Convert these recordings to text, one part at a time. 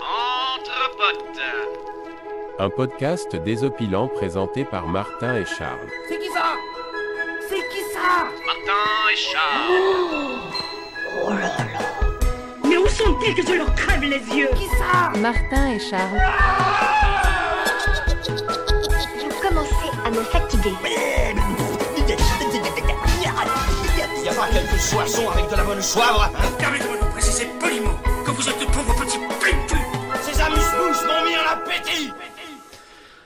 Entre potes. Un podcast désopilant présenté par Martin et Charles. C'est qui ça? C'est qui ça? Martin et Charles. Oh là là. Mais où sont-ils que je leur crève les yeux? Qui ça? Martin et Charles. Je commençais à me fatiguer. Y a pas quelques soissons avec de la bonne soivre? Permettez-moi de vous préciser poliment que vous êtes de pauvres petits plim-plim. Ces amuse-bouches m'ont mis en appétit.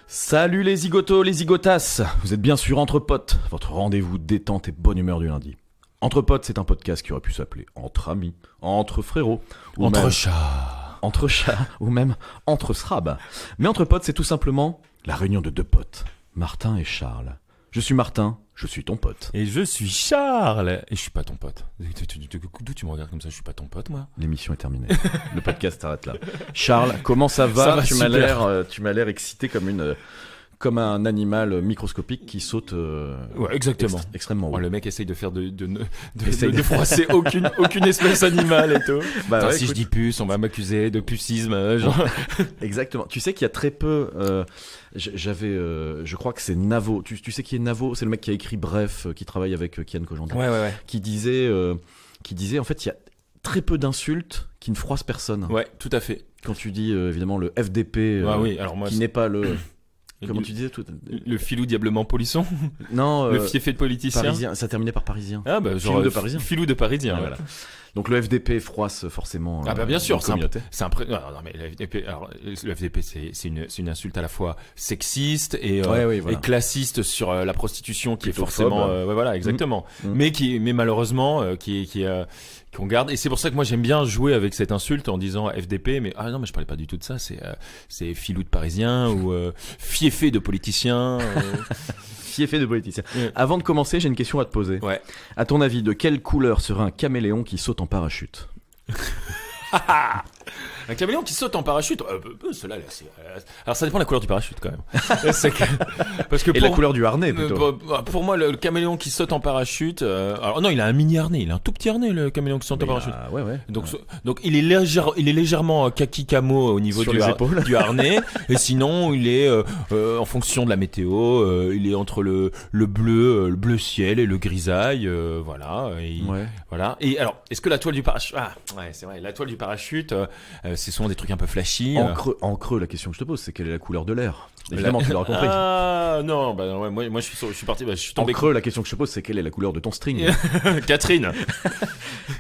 Salut les zigotos, les zigotas. Vous êtes bien sûr Entre Potes, votre rendez-vous détente et bonne humeur du lundi. Entre Potes, c'est un podcast qui aurait pu s'appeler Entre Amis, Entre Frérots, ou Entre même chats. Entre chats, ou même Entre Srabs. Mais Entre Potes, c'est tout simplement la réunion de deux potes, Martin et Charles. Je suis Martin, je suis ton pote. Et je suis Charles. Et je suis pas ton pote. D'où tu me regardes comme ça? Je suis pas ton pote, moi. L'émission est terminée. Le podcast s'arrête là. Charles, comment ça va? Ça va tu m'as super. l'air excité comme un animal microscopique qui saute Ouais, exactement. Extrêmement haut. Le mec essaye de faire de froisser aucune espèce animale et tout. Bah Attends, ouais, si écoute, je dis puce, on va m'accuser de pucisme. Genre. Exactement. Tu sais qu'il y a très peu. Je crois que c'est Navo. Tu sais qui est Navo? C'est le mec qui a écrit Bref, qui travaille avec Kian Kojandi. Ouais. Qui disait en fait il y a très peu d'insultes qui ne froissent personne. Ouais, tout à fait. Quand tu dis évidemment le FDP, Oui, alors moi, qui n'est pas le. Comment tu disais tout? le filou diablement polisson. Non. Le fiefé de politicien. Parisien. Ça terminait par parisien. Ah bah genre Filou de parisien. Filou de parisien. Ouais. Voilà. Donc le FDP froisse forcément. Ah bah bien sûr, la communauté. non, mais le FDP, le FDP c'est une insulte à la fois sexiste et voilà. et classiste sur la prostitution qui Plutôt est forcément phobe. voilà exactement. Mmh. Mais malheureusement qu'on garde, et c'est pour ça que moi j'aime bien jouer avec cette insulte en disant FDP, mais non, mais je parlais pas du tout de ça, c'est filou de parisien ou fiefé de politicien. Fiefé de politicien. Ouais. Avant de commencer, j'ai une question à te poser. Ouais. À ton avis, de quelle couleur serait un caméléon qui saute en parachute? Un caméléon qui saute en parachute, cela là, alors ça dépend de la couleur du parachute quand même. Parce que Et la couleur du harnais plutôt. Pour moi, le caméléon qui saute en parachute, alors non, il a un mini harnais, il a un tout petit harnais, le caméléon qui saute en parachute. Ouais. Donc il est légèrement kaki camo au niveau Sur les épaules. du harnais, et sinon il est en fonction de la météo, il est entre le bleu ciel et le grisaille, voilà. Voilà. Et alors, est-ce que la toile du parachute, c'est vrai, la toile du parachute, c'est souvent des trucs un peu flashy. En creux, la question que je te pose, c'est quelle est la couleur de l'air? Évidemment, tu l'auras compris. Ah non, moi je suis parti, je suis En tombé. creux, la question que je te pose, c'est quelle est la couleur de ton string? Catherine.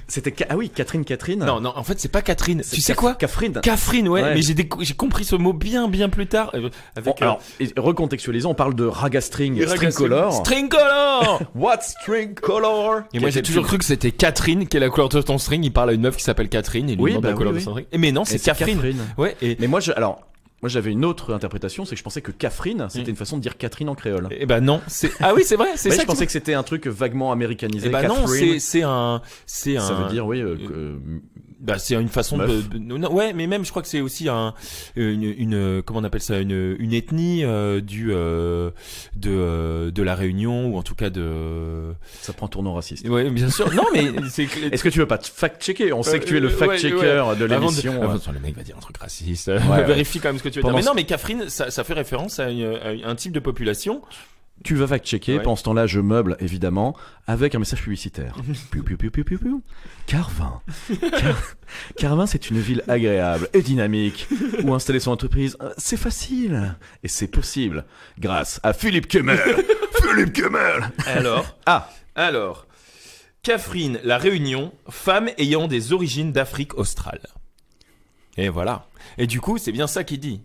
C'était Catherine. Non, en fait c'est pas Catherine. C'est Tu sais quoi? Catherine, ouais. Mais j'ai compris ce mot bien plus tard. Avec, Alors, recontextualisons, on parle de Ragastring Stringcolor. Stringcolor. What's Stringcolor? Et moi j'ai toujours cru que c'était Catherine qui est la couleur de ton string. Il parle à une meuf qui s'appelle Catherine et lui demande la couleur de son string. Mais non, c'est Catherine. Ouais. Mais moi j'avais une autre interprétation, c'est que je pensais que Catherine, c'était une façon de dire Catherine en créole. Et ben non, c'est c'est vrai, c'est ça. Je pensais que c'était un truc vaguement américanisé. Et ben non, c'est Ça veut dire c'est une façon de ouais, mais même je crois que c'est aussi une comment on appelle ça, une ethnie de la Réunion, ou en tout cas de. Ça prend tournant raciste. Ouais, bien sûr. Non, mais c'est. Est-ce que tu veux pas te fact-checker? On sait que tu es le fact-checker de l'émission. Le mec va dire un truc raciste. Vérifie quand même ce que tu veux dire. Mais non, mais Catherine, ça fait référence à un type de population. Tu vas fact-checker. Pendant ce temps-là, je meuble évidemment avec un message publicitaire. Carvin. Carvin, c'est une ville agréable et dynamique où installer son entreprise, c'est facile et c'est possible grâce à Philippe Kemmel. Philippe Kemmel. Alors, Catherine, la Réunion, femme ayant des origines d'Afrique australe. Et voilà. Et du coup, c'est bien ça qu'il dit.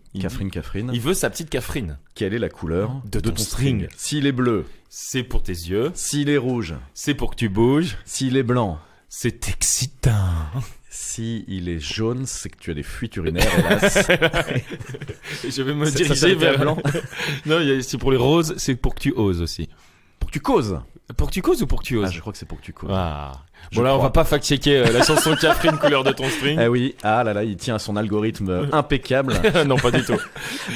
Catherine. Il veut sa petite Catherine. Quelle est la couleur de ton string? S'il est bleu, c'est pour tes yeux. S'il est rouge, c'est pour que tu bouges. S'il est blanc, c'est excitant. S'il est jaune, c'est que tu as des fuites urinaires, hélas. Je vais me diriger vers blanc. Non, c'est pour les roses, c'est pour que tu oses aussi. Pour que tu causes. Pour que tu causes ou pour que tu oses? Je crois que c'est pour que tu causes. Bon là, on va pas fact-checker la chanson Catherine, couleur de ton string. Oui, il tient à son algorithme impeccable. Non, pas du tout.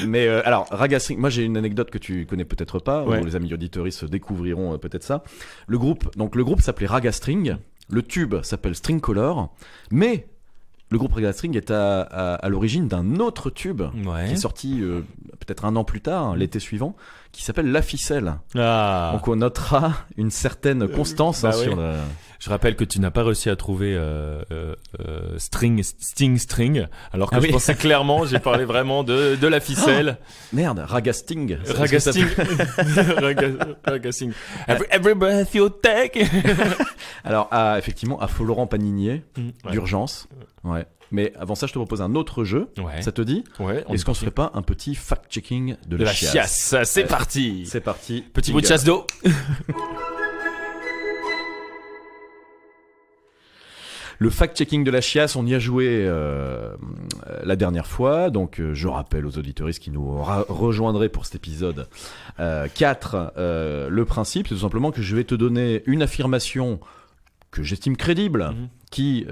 Mais alors, Ragastring, moi j'ai une anecdote que tu connais peut-être pas, où les amis auditeuristes découvriront peut-être ça. Le groupe s'appelait Ragastring, le tube s'appelle Stringcolor, mais Le groupe Rega String est à l'origine d'un autre tube qui est sorti peut-être un an plus tard, l'été suivant, qui s'appelle La Ficelle. Donc on notera une certaine constance sur le... Je rappelle que tu n'as pas réussi à trouver Sting, alors que je pensais clairement, j'ai parlé vraiment de La Ficelle. Merde, Raga Sting. Raga Sting. Raga Sting. Every breath you take. Alors, effectivement, à Florent Paninier, d'urgence. Ouais. Mais avant ça, je te propose un autre jeu. Ouais. Ça te dit ? Ouais. Est-ce qu'on se ferait pas un petit fact-checking de la chiasse ? C'est parti. C'est parti. Petit bout de chasse d'eau. Le fact-checking de la chiasse, on y a joué la dernière fois. Donc, je rappelle aux auditeuristes qui nous rejoindraient pour cet épisode 4. Le principe, c'est tout simplement que je vais te donner une affirmation que j'estime crédible, qui,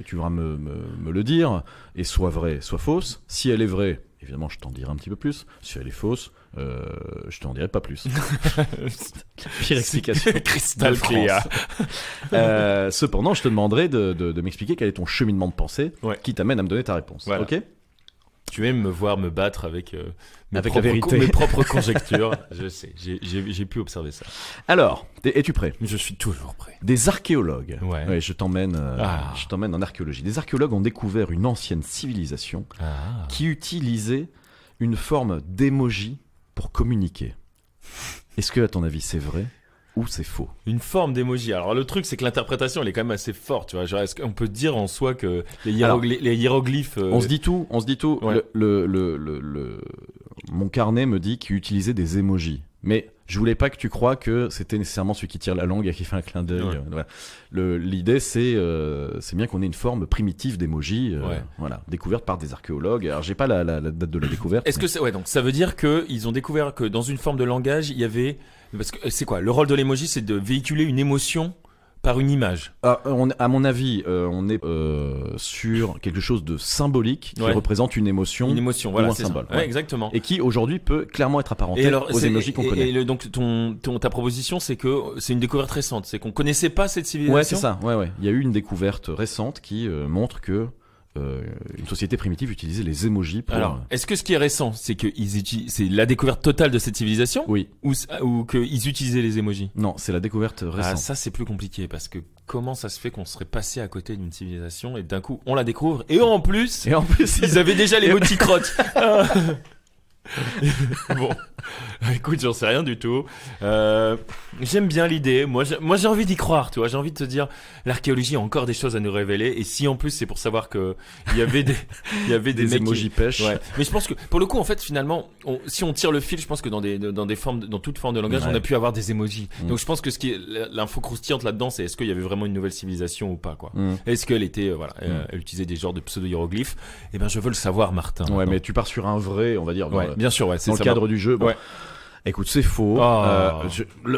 tu devras me le dire, est soit vraie, soit fausse. Si elle est vraie, évidemment, je t'en dirai un petit peu plus. Si elle est fausse, je t'en dirai pas plus. Pire explication. Crystal clear. Cependant, je te demanderai de m'expliquer quel est ton cheminement de pensée qui t'amène à me donner ta réponse. Voilà. Ok ? Tu aimes me voir me battre avec la vérité. Mes propres conjectures. Je sais, j'ai pu observer ça. Alors, es-tu prêt ? Je suis toujours prêt. Des archéologues. Ouais, je t'emmène en archéologie. Des archéologues ont découvert une ancienne civilisation qui utilisait une forme d'émoji pour communiquer. Est-ce que, à ton avis, c'est vrai ou c'est faux ? Une forme d'émoji. Alors le truc, c'est que l'interprétation, elle est quand même assez forte. Tu vois, genre, est-ce qu'on peut dire en soi que les hiéroglyphes On se dit tout. Ouais. Mon carnet me dit qu'il utilisait des émojis. Mais je voulais pas que tu crois que c'était nécessairement celui qui tire la langue et qui fait un clin d'œil. Ouais. Voilà. L'idée, c'est bien qu'on ait une forme primitive d'émoji, voilà, découverte par des archéologues. Alors, j'ai pas la date de la découverte. Est-ce que c'est donc ça veut dire que ils ont découvert que dans une forme de langage, il y avait, parce que c'est quoi le rôle de l'émoji, c'est de véhiculer une émotion par une image. À mon avis, on est sur quelque chose de symbolique qui représente une émotion, voilà, ou un c'est symbole. Ça. Ouais, exactement. Et qui aujourd'hui peut clairement être apparenté aux émojis qu'on connaît. Et donc ta proposition, c'est que c'est une découverte récente, c'est qu'on connaissait pas cette civilisation. Ouais, c'est ça. Ouais. Il y a eu une découverte récente qui montre que une société primitive utilisait les émojis pour... Alors, est-ce que ce qui est récent, c'est que c'est la découverte totale de cette civilisation ? Oui. Ou qu'ils utilisaient les émojis ? Non, c'est la découverte récente. Ah, ça c'est plus compliqué parce que comment ça se fait qu'on serait passé à côté d'une civilisation et d'un coup on la découvre et en plus ils avaient déjà les moticrottes. Bon, écoute, j'en sais rien du tout. J'aime bien l'idée. Moi, j'ai envie d'y croire. Tu vois, j'ai envie de te dire, l'archéologie a encore des choses à nous révéler. Et si en plus c'est pour savoir que il y avait des émojis pêche. Ouais. Mais je pense que pour le coup, en fait, finalement, si on tire le fil, je pense que dans toute forme de langage, on a pu avoir des émojis. Donc je pense que l'info croustillante là-dedans, c'est est-ce qu'il y avait vraiment une nouvelle civilisation ou pas, quoi. Est-ce qu'elle était, elle utilisait des genres de pseudo-hiéroglyphes ? Eh ben, je veux le savoir, Martin. Ouais, mais tu pars sur un vrai, on va dire. Bien sûr, c'est dans le cadre du jeu. Bon. Ouais. Écoute, c'est faux.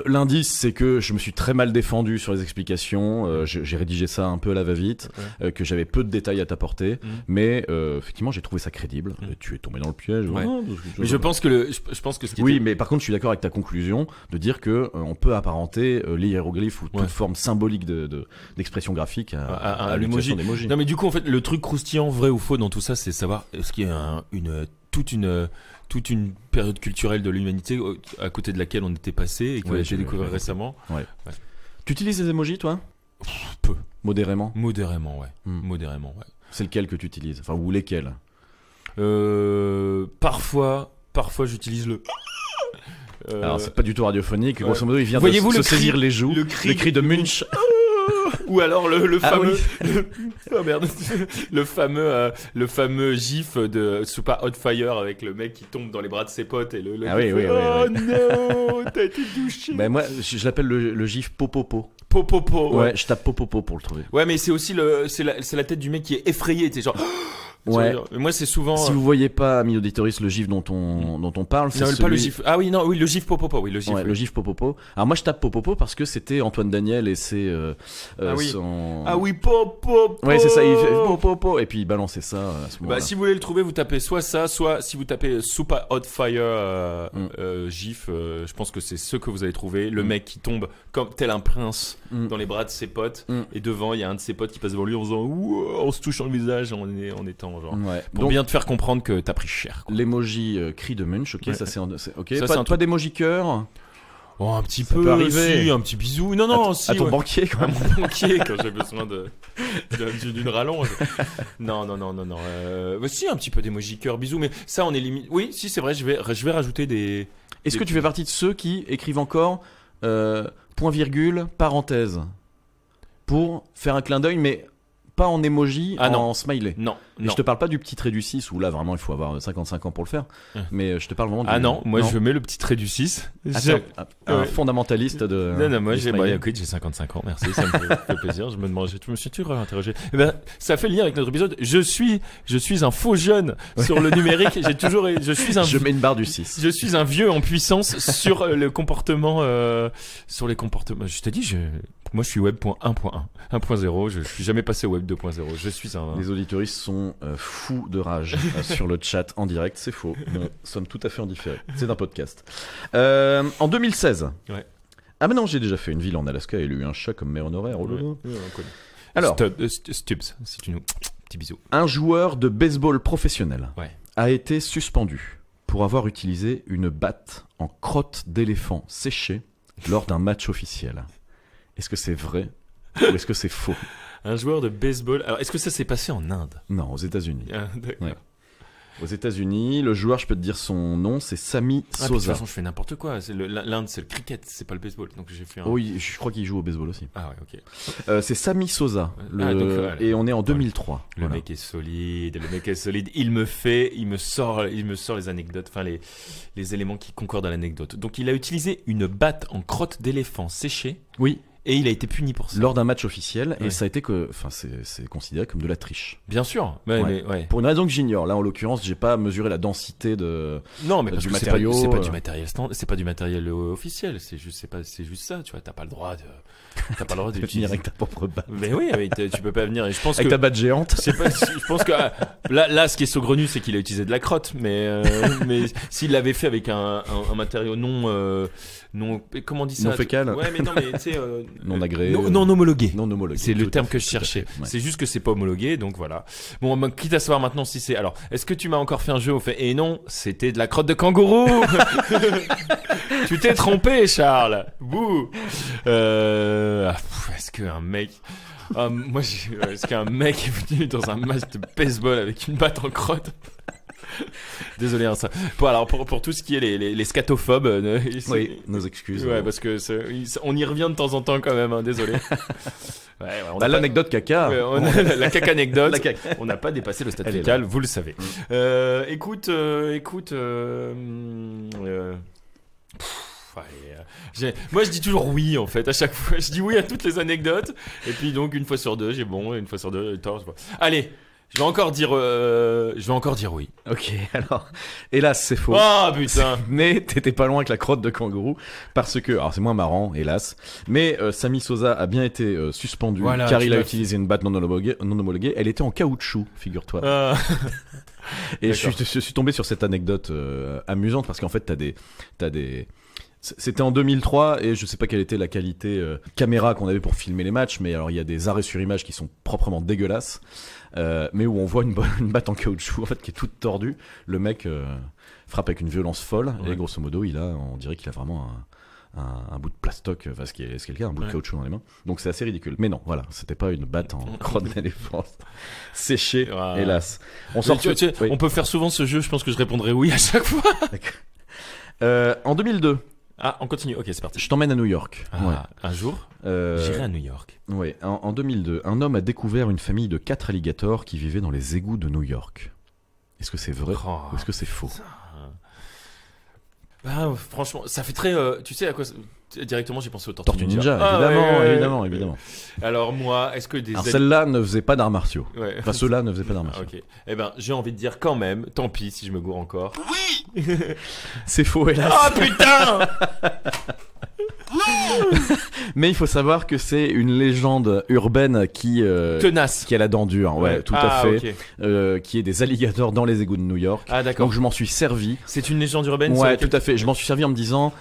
L'indice, c'est que je me suis très mal défendu sur les explications. J'ai rédigé ça un peu à la va-vite, que j'avais peu de détails à t'apporter, mais effectivement, j'ai trouvé ça crédible. Tu es tombé dans le piège. Ouais. Mais je pense que ce qui oui, mais par contre, je suis d'accord avec ta conclusion de dire que on peut apparenter les hiéroglyphes ou toute forme symbolique d'expression graphique à l'emoji. Non, mais du coup, en fait, le truc croustillant, vrai ou faux dans tout ça, c'est savoir est-ce qu'il y a toute une période culturelle de l'humanité à côté de laquelle on était passé et qu'on a été découvert récemment. Ouais. Tu utilises les émojis, toi ? Peu. Modérément ? Modérément, ouais. Modérément, ouais. C'est lequel que tu utilises ? Enfin, ou lesquels ? Parfois j'utilise le... Alors, c'est pas du tout radiophonique. Grosso modo, il vient de se saisir les joues. Le cri de Munch. Ou alors le fameux oh merde le fameux gif de Super Hot Fire avec le mec qui tombe dans les bras de ses potes et le oui, non, t'as été douché. Ben moi je l'appelle le gif popopo. Popopo. Ouais, je tape popopo pour le trouver. Ouais, mais c'est aussi c'est la tête du mec qui est effrayé, tu sais, genre Ouais. Moi, c'est souvent. Si vous voyez pas, amis auditoristes, le gif dont on parle, c'est Non, celui... pas le gif. Ah oui, non, oui, le gif Popopo, oui, le gif. Ouais, le gif Popopo. Alors moi je tape Popopo parce que c'était Antoine Daniel et c'est son... Ah oui, Popopo. Ouais, c'est ça, il fait Popopo et puis il balançait ça à ce moment-là. Bah, si vous voulez le trouver, vous tapez soit ça, soit si vous tapez Super Hot Fire gif, je pense que c'est ce que vous allez trouver. Le mec qui tombe comme tel un prince dans les bras de ses potes et devant il y a un de ses potes qui passe devant lui en faisant on se touche dans le visage en étant genre pour donc, bien te faire comprendre que t'as pris cher, quoi. L'emoji cri de Munch, ok, ça c'est ok. Ça, Pas, c'est pas d'emoji cœur. Oh, un petit Ça peu, peut arriver. si, un petit bisou. Non, si. À ton ouais. banquier quand À même. mon banquier quand j'ai besoin d'une rallonge. Non. Si, un petit peu d'émoji cœur, bisou, mais ça on est limite. Oui, si c'est vrai, je vais rajouter des. Est-ce que tu fais partie de ceux qui écrivent encore point virgule parenthèse pour faire un clin d'œil, mais pas en emoji, en smiley? Non. Et je te parle pas du petit trait du 6 où là vraiment il faut avoir 55 ans pour le faire, mais je te parle vraiment du... Ah non, moi je mets le petit trait du 6. Un fondamentaliste de... Non, moi écoute, j'ai 55 ans, merci, ça me fait plaisir. Je me suis toujours interrogé. Eh ben, ça fait le lien avec notre épisode. Je suis un faux jeune sur le numérique. Je mets une barre du 6. Je suis un vieux en puissance sur le comportement, sur les comportements. Je t'ai dit, moi je suis web.1.1, 1.0. Je suis jamais passé au web 2.0. Je suis un... Les auditoristes sont fous de rage sur le chat en direct, c'est faux. Nous sommes tout à fait en différé. C'est un podcast. En 2016. Ouais. Ah mais non, j'ai déjà fait une ville en Alaska et il y a eu un chat comme maire honoraire. Oh là là. Alors, Stubbs, si tu nous... Petit bisou. Un joueur de baseball professionnel Ouais. a été suspendu pour avoir utilisé une batte en crotte d'éléphant séchée lors d'un match officiel. Est-ce que c'est vrai ou est-ce que c'est faux? Un joueur de baseball. Alors, est-ce que ça s'est passé en Inde? Non, aux États-Unis. Ah, d'accord. Ouais. Aux États-Unis, le joueur, je peux te dire son nom, c'est Sammy De toute Sosa. façon, je fais n'importe quoi. L'Inde, c'est le cricket, c'est pas le baseball. Donc j'ai fait un... Oui, je crois qu'il joue au baseball aussi. Ah ouais, ok. C'est Sammy Sosa. Et on est en 2003. Le mec est solide. Il me sort les anecdotes, enfin les éléments qui concordent à l'anecdote. Donc il a utilisé une batte en crotte d'éléphant séchée. Oui. Et il a été puni pour ça. Lors d'un match officiel, Ouais. et ça a été c'est considéré comme de la triche. Bien sûr. Ouais. Pour une raison que j'ignore. Là, en l'occurrence, j'ai pas mesuré la densité de. Non, mais parce du que matériau. c'est pas du matériel c'est pas du matériel officiel. C'est juste ça. Tu vois, t'as pas le droit Tu peux d'utiliser. venir avec ta propre batte. Mais oui, tu peux pas venir. Et je pense Avec que ta batte géante. je pense que là, ce qui est saugrenu, c'est qu'il a utilisé de la crotte. Mais s'il l'avait fait avec un matériau non, comment on dit ça? Non fécal. Ouais, mais non, mais tu sais, Non agréé. non homologué. Non homologué. C'est le Tout terme à que je fait, tout à cherchais. fait, ouais. C'est juste que c'est pas homologué, donc voilà. Bon, quitte à savoir maintenant si c'est. Alors, est-ce que tu m'as encore fait un jeu où on fait et non, c'était de la crotte de kangourou. Tu t'es trompé, Charles. Bouh. Est-ce qu'un mec. Est-ce qu'un mec est venu dans un match de baseball avec une batte en crotte? Désolé, hein, ça. Pour tout ce qui est les scatophobes, Oui, nos excuses. Ouais, parce que on y revient de temps en temps quand même, hein, désolé. On a l'anecdote caca. La caca anecdote. La caca. On n'a pas dépassé le stade Elle est fécal, là. vous le savez. Écoute. Moi je dis toujours oui en fait à chaque fois. Je dis oui à toutes les anecdotes et puis donc une fois sur deux j'ai bon, une fois sur deux j'ai tort. Allez, je vais encore dire oui. Ok, alors, hélas, c'est faux. Ah putain. Mais t'étais pas loin avec la crotte de kangourou parce que, alors c'est moins marrant, hélas, mais Sammy Sosa a bien été suspendu Voilà, car il a l'as utilisé une batte non homologuée. Elle était en caoutchouc, figure-toi. Et je suis tombé sur cette anecdote amusante parce qu'en fait t'as des c'était en 2003 et je sais pas quelle était la qualité caméra qu'on avait pour filmer les matchs, mais alors il y a des arrêts sur image qui sont proprement dégueulasses, mais où on voit une batte en caoutchouc en fait qui est toute tordue. Le mec frappe avec une violence folle et grosso modo on dirait qu'il a vraiment un bout de plastoc, ce qui est le cas, un bout de caoutchouc dans les mains. Donc c'est assez ridicule. Mais non, voilà, c'était pas une batte en crotte d'éléphant séchée, hélas. On peut faire souvent ce jeu, je pense que je répondrai oui à chaque fois. En 2002. Ah, on continue. Ok, c'est parti. Je t'emmène à New York. Un jour, j'irai à New York. Ouais, en 2002, un homme a découvert une famille de 4 alligators qui vivaient dans les égouts de New York. Est-ce que c'est vrai ou est-ce que c'est faux? Franchement, ça fait très. Tu sais à quoi directement j'ai pensé aux Tortue Ninja, évidemment. Alors moi, est-ce que Alors celle-là ne faisait pas d'arts martiaux. Ouais. Enfin, ceux-là ne faisaient pas d'arts martiaux. Ok. Eh ben, j'ai envie de dire quand même, tant pis si je me gourre encore. Oui. C'est faux, hélas. Oh putain. Mais il faut savoir que c'est une légende urbaine qui Tenace. qui a la dent dure, ouais, tout à fait, ok. qui est des alligators dans les égouts de New York. Ah d'accord. Donc je m'en suis servi. C'est une légende urbaine. Ouais, sur laquelle- tout à fait. Je m'en suis servi en me disant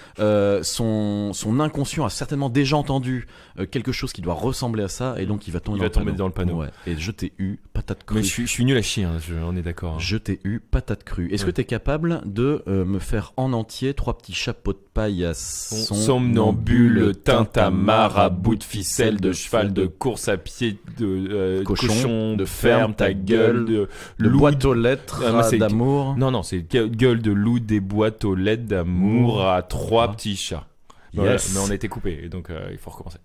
son inconscient a certainement déjà entendu quelque chose qui doit ressembler à ça, et donc il va tomber, dans le panneau. Ouais. Et je t'ai eu patate crue. Mais je suis nul à chier, hein, on est d'accord. Hein. Je t'ai eu patate crue. Est-ce que t'es capable de me faire en entier 3 petits chapeaux de paille à Somnambule, tintamarre à bout de ficelle, de cheval, de course à pied, de cochon, de ferme, ta gueule, le loup boîte aux lettres Ah, moi, c'est- d'amour. Non, c'est gueule de loup, des boîtes aux lettres d'amour à 3 petits chats. Voilà, Yes. mais on a été coupé, et donc il faut recommencer.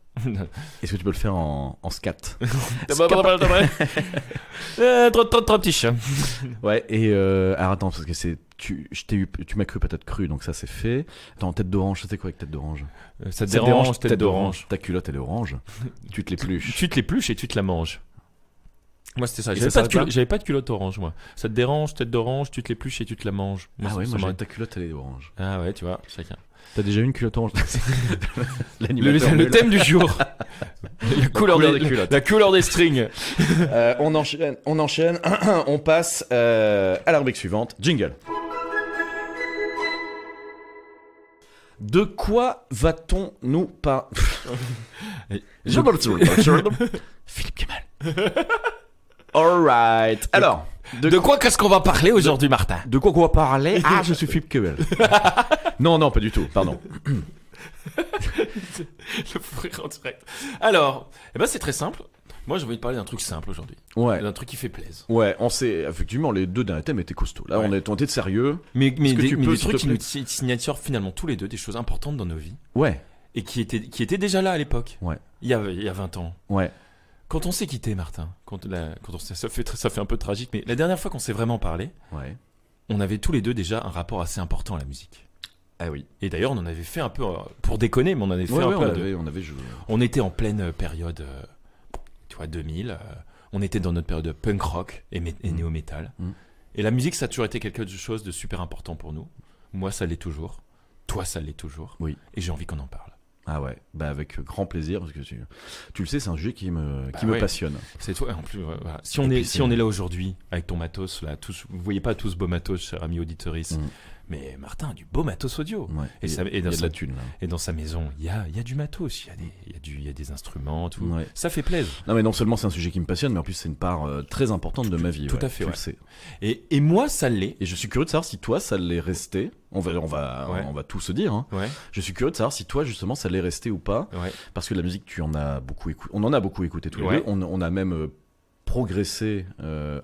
Est-ce que tu peux le faire en scat? 3 petits chats. Ouais, et alors attends, parce que tu m'as cru patate crue, donc ça c'est fait. Attends, tête d'orange, c'était quoi avec tête d'orange? Ça te dérange, tête d'orange. Ta culotte elle est orange. Tu te l'épluches. Tu te l'épluches et tu te la manges. Moi c'était ça. Et ça s'arrête là J'avais pas de culotte orange moi. Ça te dérange, tête d'orange, tu te l'épluches et tu te la manges. Ah ouais, ça moi m'a- ta culotte elle est orange. Ah ouais, tu vois, chacun. T'as déjà eu une culotte orange? Le thème du jour. La couleur des culottes. La couleur des strings. On enchaîne, on passe à la rubrique suivante. Jingle. De quoi va-t-on nous parler? Philippe Kemal. Alright. Alors, De quoi qu'est-ce qu'on va parler aujourd'hui, Martin? de quoi qu'on va parler? Ah, je suis Philippe Kemal. Non, pas du tout, pardon. Le fou rire en direct. Alors, c'est très simple. Moi, j'ai envie de parler d'un truc simple aujourd'hui. Ouais. D'un truc qui fait plaisir. Ouais, on sait, effectivement, les deux derniers thèmes étaient costauds. Là, Ouais. on est tenté de sérieux. Mais Est-ce que des, tu mais peux, des s'il trucs te qui plaît nous signaturent finalement tous les deux des choses importantes dans nos vies. Ouais, Et qui étaient déjà là à l'époque. Ouais. Il y a 20 ans. ouais. Quand on s'est quitté, Martin, ça fait un peu tragique, mais la dernière fois qu'on s'est vraiment parlé, Ouais. on avait tous les deux déjà un rapport assez important à la musique. Ah oui. Et d'ailleurs, on en avait fait un peu, pour déconner, mais on en avait fait Ouais, un ouais, peu. on avait joué. On était en pleine période, tu vois, 2000. On était dans notre période de punk rock et néo-metal. Mm. Et la musique, ça a toujours été quelque chose de super important pour nous. Moi, ça l'est toujours. Toi, ça l'est toujours. Oui. Et j'ai envie qu'on en parle. Ah ouais, bah avec grand plaisir, parce que tu le sais, c'est un sujet qui me ouais. passionne. C'est toi, en plus, voilà. Si Et on puis est là aujourd'hui, avec ton matos, là, vous voyez pas tout ce beau matos, cher ami auditeuriste. Mais Martin a du beau matos audio. Ouais. Et il y a de la thune là. Et dans sa maison, il y a du matos, il y a des instruments, tout. Ouais. Ça fait plaisir. Non mais non seulement c'est un sujet qui me passionne, mais en plus c'est une part très importante de ma vie. Tout ouais, à fait, tu ouais. le sais. Et moi, ça l'est. Et je suis curieux de savoir si toi ça l'est resté. On va tout se dire. Hein. Ouais, Je suis curieux de savoir si toi justement ça l'est resté ou pas, ouais. parce que la musique tu en as beaucoup écouté. On en a beaucoup écouté tous les Ouais. deux. On a même progressé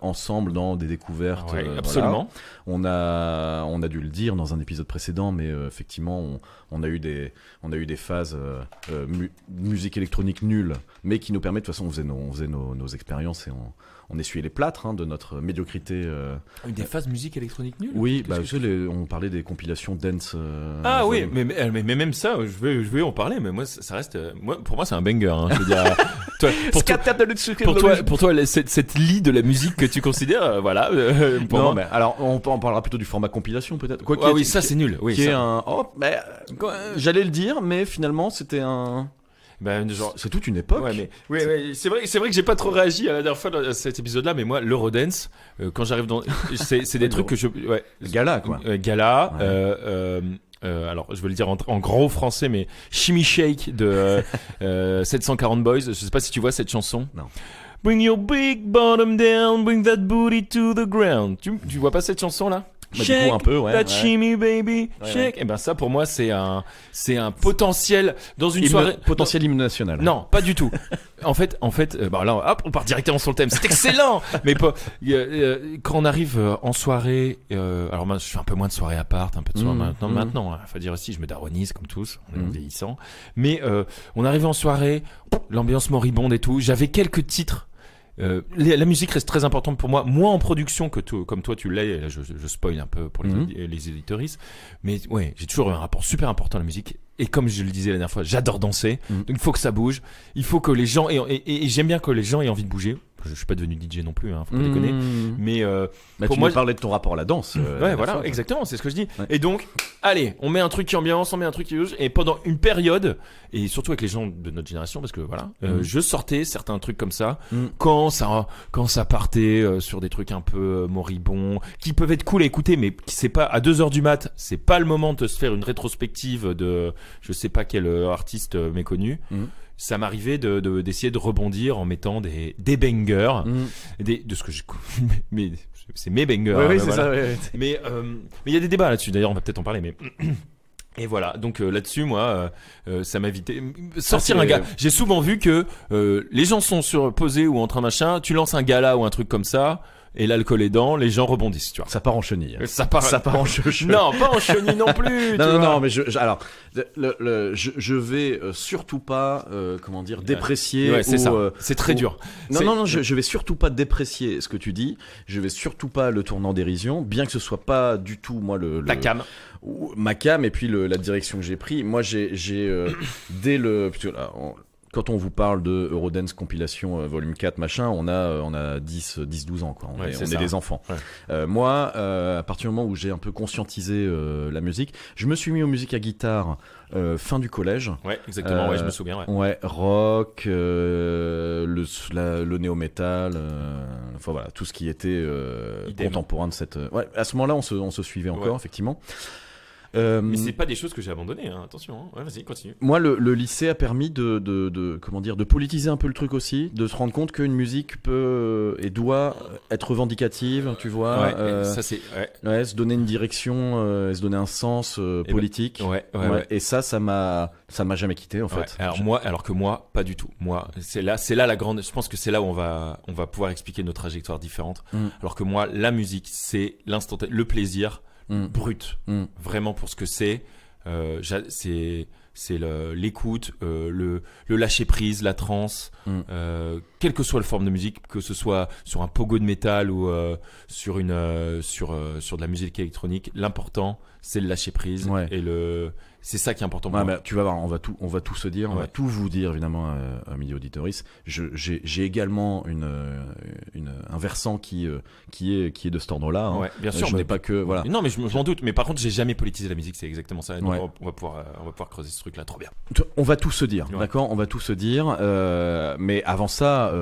ensemble dans des découvertes. Ouais, voilà. absolument. On a dû le dire dans un épisode précédent, mais effectivement, on a eu des phases musique électronique nulle, mais qui nous permet de toute façon, on faisait nos expériences et on essuyait les plâtres hein, de notre médiocrité. Des phases musique électronique nulle. Oui, bah, Qu'est-ce tu sais, on parlait des compilations dance. Ah oui, zone. mais même ça, je vais en parler, mais moi ça reste, pour moi c'est un banger. Hein, je veux dire, pour toi cette lie de la musique que tu considères, voilà. Pour Non, moi. mais alors on parlera plutôt du format compilation peut-être. Quoi, Ah oui, ça c'est nul. Oui, qui est ça. un. Oh, mais j'allais le dire, mais finalement c'était un. Ben, genre. C'est toute une époque. Ouais, mais ouais, c'est vrai que j'ai pas trop réagi à la dernière fois dans cet épisode-là, mais moi l'Eurodance, quand j'arrive dans, c'est des trucs que je, ouais, Gala quoi. Gala. Ouais. Alors, je vais le dire en gros français, mais Shimmy Shake de 740 Boys. Je sais pas si tu vois cette chanson. Non. Bring your big bottom down, bring that booty to the ground. Tu vois pas cette chanson là? Bah, du coup, un peu, ouais. That ouais. shimmy baby, Ouais, shake. Et ben ça pour moi c'est un potentiel dans une soirée. Potentiel hymne national. Non, pas du tout. En fait, bah là, hop, on part directement sur le thème. C'est excellent. Mais pas, quand on arrive en soirée, alors moi, je fais un peu moins de soirées à part, un peu de soirée maintenant. Hein, faut dire aussi, je me daronise comme tous, on est vieillissant. Mais on arrive en soirée, l'ambiance moribonde et tout. J'avais quelques titres la musique reste très importante pour moi, moins en production que comme toi tu l'as. Là, je spoil un peu pour les éditoristes, mais ouais, j'ai toujours un rapport super important à la musique. Et comme je le disais la dernière fois, j'adore danser. Donc il faut que ça bouge. Il faut que les gens et j'aime bien que les gens aient envie de bouger. Je suis pas devenu DJ non plus, hein, faut pas déconner. Mais pour moi, tu parlais de ton rapport à la danse. ouais, voilà, fois, exactement, c'est ce que je dis. Ouais. Et donc, allez, on met un truc qui ambiance, on met un truc qui bouge. Et pendant une période, et surtout avec les gens de notre génération, parce que voilà, je sortais certains trucs comme ça quand ça partait sur des trucs un peu moribonds, qui peuvent être cool à écouter, mais c'est pas à 2h du mat, c'est pas le moment de se faire une rétrospective de je sais pas quel artiste méconnu. Ça m'arrivait d'essayer de rebondir en mettant des bangers, de ce que je mais c'est mes bangers. Oui, hein, c'est voilà. ça. Ouais. Mais il y a des débats là-dessus. D'ailleurs, on va peut-être en parler. Mais et voilà. Donc là-dessus, moi, ça m'a évité sortir un gars. J'ai souvent vu que les gens sont posés ou en train machin. Tu lances un gala ou un truc comme ça. Et l'alcool aidant, les gens rebondissent, tu vois. Ça part en chenille. Ça part en chenille. Non, pas en chenille non plus. non, mais je vais surtout pas, déprécier. Ouais, c'est ou, ça. C'est très dur. Non, je vais surtout pas déprécier ce que tu dis. Je vais surtout pas le tourner en dérision, bien que ce soit pas du tout moi ta cam. Ma cam et puis la direction que j'ai pris. Moi, j'ai dès le parce que là, quand on vous parle de Eurodance compilation volume 4 machin, on a 10-12 ans quoi. On est des enfants. Ouais. Moi, à partir du moment où j'ai un peu conscientisé la musique, je me suis mis aux musiques à guitare fin du collège. Ouais, exactement. Ouais, je me souviens. Ouais, rock, le néo-metal, enfin voilà, tout ce qui était contemporain de cette. Ouais, à ce moment-là, on se suivait encore effectivement. Mais c'est pas des choses que j'ai abandonnées, hein. Attention. Hein. Ouais, vas-y, continue. Moi, le lycée a permis de politiser un peu le truc aussi, de se rendre compte qu'une musique peut et doit être revendicative, tu vois. Ouais, ça c'est. Ouais, se donner une direction, se donner un sens politique. Ouais. Et ça m'a jamais quitté en fait. Alors que moi, pas du tout. Moi, c'est là la grande. Je pense que c'est là où on va pouvoir expliquer nos trajectoires différentes. Alors que moi, la musique, c'est l'instantané, le plaisir. Brut, vraiment pour ce que c'est l'écoute, le lâcher prise, la trance, quelle que soit la forme de musique, que ce soit sur un pogo de métal ou sur de la musique électronique, l'important c'est le lâcher prise et c'est ça qui est important pour moi. Bah, tu vas voir, on va tout se dire, on va tout vous dire évidemment à Midi Auditoris. J'ai également un versant qui est de cet ordre-là. Hein. Ouais, bien sûr. Je n'ai pas que voilà. Non, mais je m'en doute. Mais par contre, j'ai jamais politisé la musique. C'est exactement ça. Donc on va pouvoir creuser ce truc-là. Trop bien. On va tout se dire, d'accord. On va tout se dire. Mais avant ça,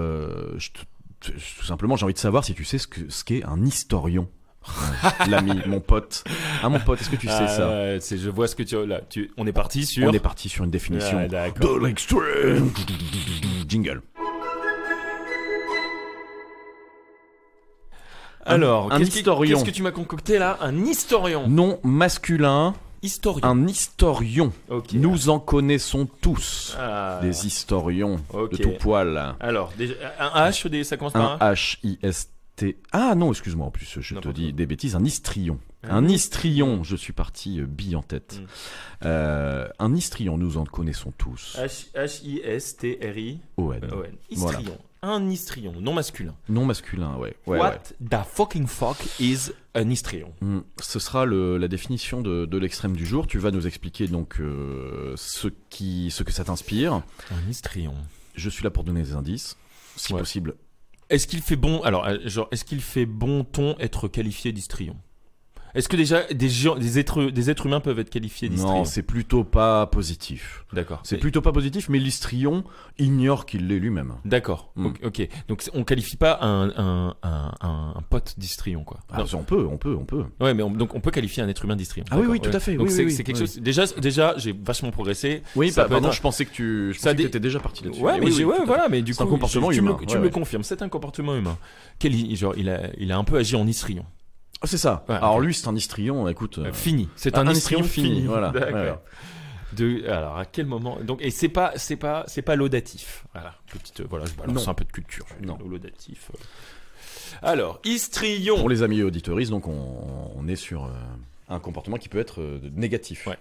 tout simplement, j'ai envie de savoir si tu sais ce qu'est un historion. L'ami, mon pote. Mon pote, est-ce que tu sais ça? Je vois ce que on est parti sur. On est parti sur une définition de l'extrême. Jingle. Alors, historion. Qu'est-ce que tu m'as concocté là? Un historion. Non masculin. Historion. Un historion. Okay. Nous en connaissons tous. Des historions de tout poil. Alors, un H, ça commence par un H-I-S-T. Ah non, excuse-moi, en plus je te dis des bêtises, un histrion. Un histrion, je suis parti bille en tête. Un histrion, nous en connaissons tous. H-I-S-T-R-I-O-N. Histrion. Voilà. Un histrion, non masculin. Non masculin, ouais. What the fucking fuck is un histrion? Ce sera la définition de l'extrême du jour. Tu vas nous expliquer donc ce que ça t'inspire. Un histrion. Je suis là pour donner des indices, si possible. Est-ce qu'il fait bon, est-ce qu'il fait bon ton être qualifié d'histrion? Est-ce que déjà des êtres humains peuvent être qualifiés d'histrion? Non, c'est plutôt pas positif. D'accord. C'est plutôt pas positif, mais l'histrion ignore qu'il l'est lui-même. D'accord. Ok. Donc on qualifie pas un pote d'histrion, quoi. Ah, on peut. Ouais, mais donc on peut qualifier un être humain d'histrion. Ah oui, tout à fait. Donc c'est quelque chose. Déjà, j'ai vachement progressé. Oui, pardon, je pensais que tu étais déjà parti là-dessus. Ouais, mais mais du coup, un comportement humain. Tu me confirmes, c'est un comportement humain. Il a un peu agi en histrion. C'est ça. Ouais, alors lui, c'est un histrion. Écoute, fini. C'est un histrion fini. Voilà. D'accord. Alors à quel moment? Donc et c'est pas laudatif. Voilà. Je balance un peu de culture. Non. Laudatif. Alors histrion. Pour les amis auditeuristes, donc on est sur un comportement qui peut être négatif. Ouais.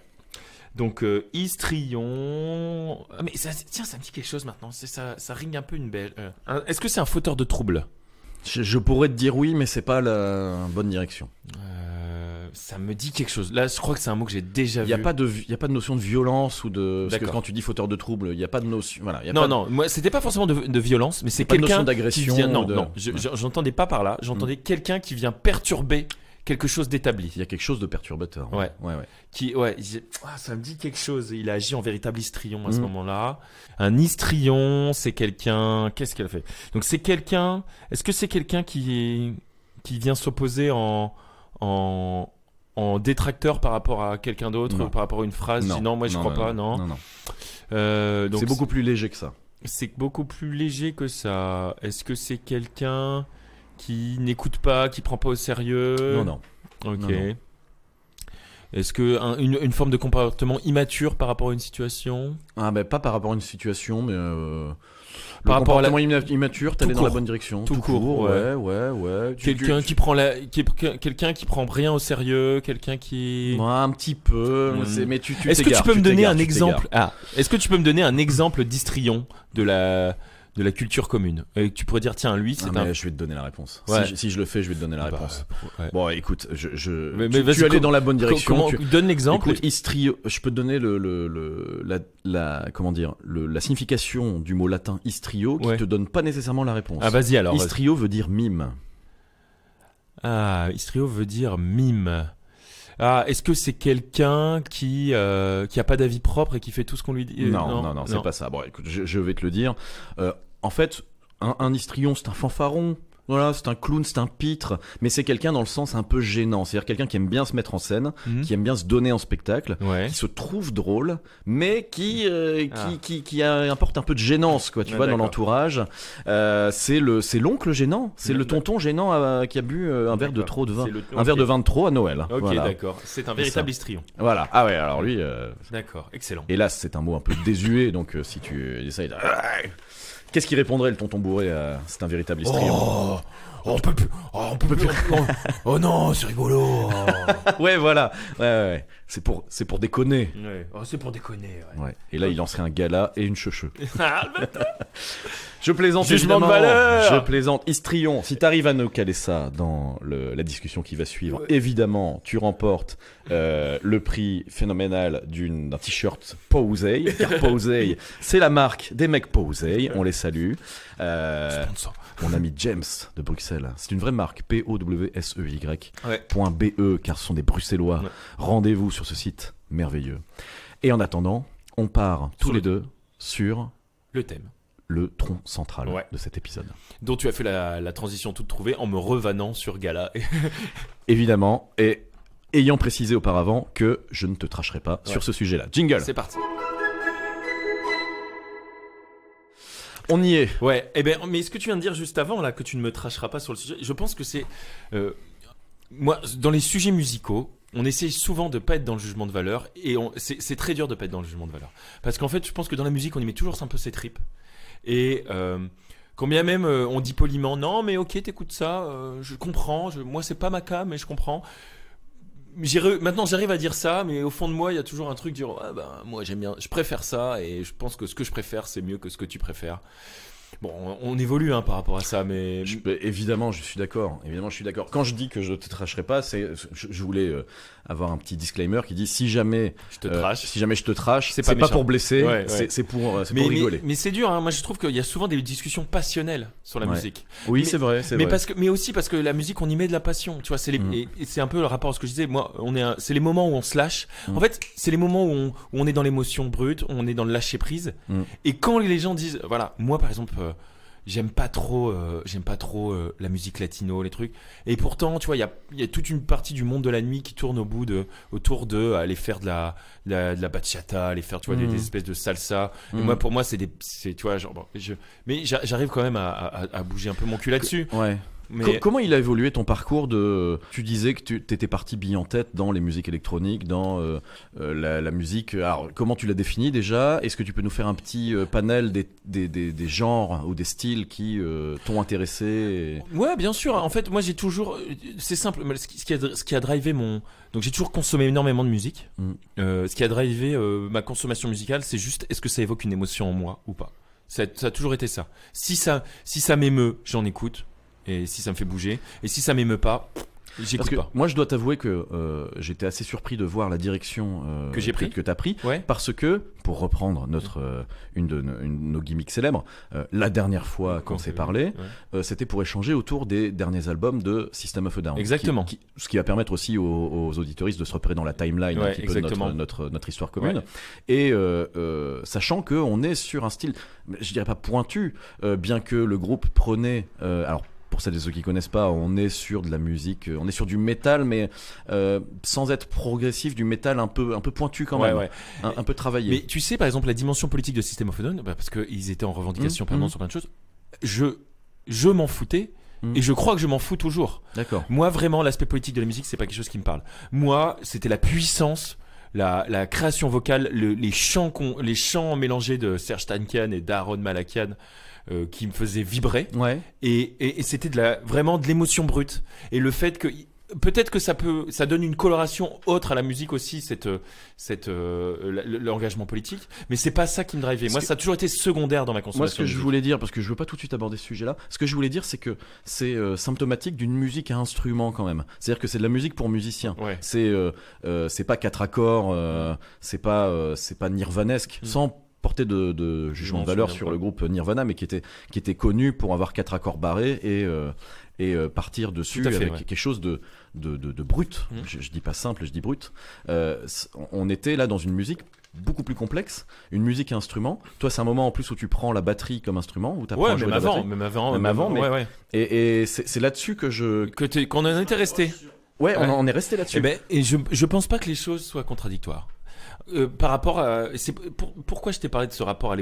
Donc histrion. Ah, mais tiens, ça me dit quelque chose maintenant. Ça ringue un peu une belle. Est-ce que c'est un fauteur de trouble? Je pourrais te dire oui, mais c'est pas la bonne direction. Ça me dit quelque chose. Là, je crois que c'est un mot que j'ai déjà vu. Il y a pas de notion de violence ou de. Parce que D'accord. quand tu dis fauteur de trouble, il y a pas de notion. Voilà. Non, moi, c'était pas forcément de violence, mais c'est pas de quelqu'un notion d'agression qui vient. Non, ou de- non, j'entendais pas par là. J'entendais quelqu'un qui vient perturber quelque chose d'établi. Il y a quelque chose de perturbateur. Ouais. Ouais. Ça me dit quelque chose. Il a agi envers établi histrion à ce moment-là. Un histrion, c'est quelqu'un. Qu'est-ce qu'elle fait? Donc c'est quelqu'un. Est-ce que c'est quelqu'un qui vient s'opposer en détracteur par rapport à quelqu'un d'autre, Non. ou par rapport à une phrase? Non, moi je crois pas. Non. Non. Donc C'est beaucoup plus léger que ça. C'est beaucoup plus léger que ça. Est-ce que c'est quelqu'un qui n'écoute pas, qui prend pas au sérieux? Non. Ok. Non. Est-ce que une forme de comportement immature par rapport à une situation? Ah ben pas par rapport à une situation, mais Par rapport à la- comportement immature, t'allais Tout dans la court. bonne direction. Tout court, ouais. Quelqu'un qui prend quelqu'un qui prend rien au sérieux, quelqu'un qui. Ouais, un petit peu, Mm. mais tu Est-ce que tu t'égares, peux me donner t'égares, un tu exemple? Est-ce que tu peux me donner un exemple d'histrion de la culture commune? Et tu pourrais dire tiens, lui c'est Ah, un. mais je vais te donner la réponse. Ouais. Si je le fais, je vais te donner la Bah, réponse. ouais. Bon, écoute, Mais tu vas-y, allais dans la bonne direction. Comment, tu- donne l'exemple. Écoute, histrio, je peux te donner la signification du mot latin histrio qui Ouais. te donne pas nécessairement la réponse. Ah vas-y alors. Histrio veut dire mime. Ah, histrio veut dire mime. Ah, est-ce que c'est quelqu'un qui a pas d'avis propre et qui fait tout ce qu'on lui dit? Non, c'est pas ça. Bon, écoute, je vais te le dire. En fait, un histrion, c'est un fanfaron. Voilà, c'est un clown, c'est un pitre, mais c'est quelqu'un dans le sens un peu gênant. C'est-à-dire quelqu'un qui aime bien se mettre en scène, qui aime bien se donner en spectacle, Ouais. qui se trouve drôle, mais qui apporte un peu de gênance, quoi. Tu vois, dans d'accord. l'entourage. C'est l'oncle gênant, c'est le tonton gênant qui a bu un verre de trop de vin, C'est un verre de vin de trop à Noël. Ok, Voilà. d'accord. C'est un véritable histrion. Voilà. Ah ouais, alors lui. D'accord, excellent. Hélas, c'est un mot un peu désuet, donc si tu essayes de... Qu'est-ce qui répondrait le tonton bourré à... C'est un véritable histrion. On peut plus. Oh non, c'est rigolo. Ouais, voilà. Ouais. C'est pour déconner. Ouais. Oh, c'est pour déconner. Ouais. Ouais. Et là, il lancerait un gala et une cheveux. Je plaisante, Jugement de évidemment. valeur. Je plaisante. Histrion, si t'arrives à nous caler ça dans la discussion qui va suivre, évidemment, tu remportes le prix phénoménal d'un t-shirt Posey. Car Posey, c'est la marque des mecs Posey. On les salue. Sponsor. Mon ami James de Bruxelles. C'est une vraie marque. P-O-W-S-E-Y. Ouais. .be, car ce sont des Bruxellois. Ouais. Rendez-vous sur ce site merveilleux. Et en attendant, on part tous les deux sur Le thème le tronc central Ouais. de cet épisode. dont tu as fait la transition toute trouvée en me revanant sur Gala. Évidemment, et ayant précisé auparavant que je ne te tracherai pas sur ce sujet-là. Jingle. C'est parti. On y est. Ouais, mais ce que tu viens de dire juste avant, là, que tu ne me tracheras pas sur le sujet, je pense que c'est. Moi, dans les sujets musicaux, on essaye souvent de pas être dans le jugement de valeur, et c'est très dur de pas être dans le jugement de valeur. Parce qu'en fait, je pense que dans la musique, on y met toujours un peu ses tripes. Et quand bien même on dit poliment, non, mais ok, t'écoutes ça, je comprends, moi, c'est pas ma cam, mais je comprends. Maintenant j'arrive à dire ça, mais au fond de moi il y a toujours un truc dire moi j'aime bien, je préfère ça et je pense que ce que je préfère c'est mieux que ce que tu préfères. Bon, on évolue par rapport à ça, mais Évidemment, je suis d'accord. Quand je dis que je te tracherai pas, je voulais avoir un petit disclaimer qui dit si jamais je te trache. si jamais je te trache, C'est c'est pas pas méchant. pour blesser, Ouais. c'est pour rigoler. Mais c'est dur, hein. Moi je trouve qu'il y a souvent des discussions passionnelles sur la Ouais. musique. Oui, mais- c'est vrai. Mais aussi parce que la musique on y met de la passion, tu vois, et c'est un peu le rapport à ce que je disais. Moi, c'est les moments où on se lâche. En fait, c'est les moments où on est dans l'émotion brute, on est dans le lâcher prise. Et quand les gens disent, voilà, moi par exemple. J'aime pas trop la musique latino, les trucs. Et pourtant, tu vois, il y a toute une partie du monde de la nuit qui tourne autour de aller faire de la bachata, aller faire, tu vois, des espèces de salsa. Et moi, pour moi, c'est tu vois, genre, mais j'arrive quand même à bouger un peu mon cul là-dessus. Ouais. Mais Comment il a évolué ton parcours de... Tu disais que tu étais parti bille en tête dans les musiques électroniques, dans la musique. Alors, comment tu l'as défini déjà? Est-ce que tu peux nous faire un petit panel des genres ou des styles qui t'ont intéressé Ouais, bien sûr. En fait, moi, j'ai toujours... C'est simple. Ce qui a drivé mon... Donc, j'ai toujours consommé énormément de musique. Ce qui a drivé ma consommation musicale, c'est juste est-ce que ça évoque une émotion en moi ou pas. Ça a toujours été ça. Si ça m'émeut, j'en écoute. Et si ça me fait bouger. Et si ça m'émeut pas, j'écoute Parce que pas. moi, je dois t'avouer que j'étais assez surpris de voir la direction Que j'ai pris. que t'as pris. Ouais. Parce que, pour reprendre une de nos gimmicks célèbres, la dernière fois qu'on s'est parlé, c'était pour échanger autour des derniers albums de System of a Down. Exactement. Ce qui va permettre aussi aux auditoristes de se repérer dans la timeline un petit peu de notre histoire commune. Ouais. Et sachant qu'on est sur un style, je dirais pas pointu, bien que le groupe prenait... alors, pour celles et ceux qui connaissent pas, on est sur de la musique, on est sur du métal, mais sans être progressif, du métal un peu pointu quand même, un peu travaillé. Mais tu sais, par exemple, la dimension politique de System of a Down, parce qu'ils étaient en revendication permanente sur plein de choses, je m'en foutais. Et je crois que je m'en fous toujours. D'accord. Moi, vraiment, l'aspect politique de la musique, c'est pas quelque chose qui me parle. Moi, c'était la puissance, la création vocale, les chants mélangés de Serj Tankian et d'Aaron Malakian qui me faisaient vibrer. Ouais. Et c'était vraiment de l'émotion brute. Et le fait que peut-être que ça donne une coloration autre à la musique aussi, l'engagement politique, mais c'est pas ça qui me drivait. Moi, ça a toujours été secondaire dans ma consommation. Moi, ce que je voulais dire, parce que je veux pas tout de suite aborder ce sujet-là, ce que je voulais dire, c'est que c'est symptomatique d'une musique à instrument quand même. C'est-à-dire que c'est de la musique pour musiciens. Ouais. C'est pas 4 accords, c'est pas nirvanesque, sans porter de jugement de valeur sur le groupe Nirvana, mais qui était connu pour avoir 4 accords barrés et partir dessus avec quelque chose de brut. Je dis pas simple, je dis brut. On était là dans une musique beaucoup plus complexe, une musique à instrument. Toi, c'est un moment en plus où tu prends la batterie comme instrument, où t'apprends à jouer la batterie. Même avant. Ouais. Et c'est là-dessus qu'on en était resté. Ouais, on en est resté là-dessus. Et je pense pas que les choses soient contradictoires. Par rapport à, pourquoi je t'ai parlé de ce rapport à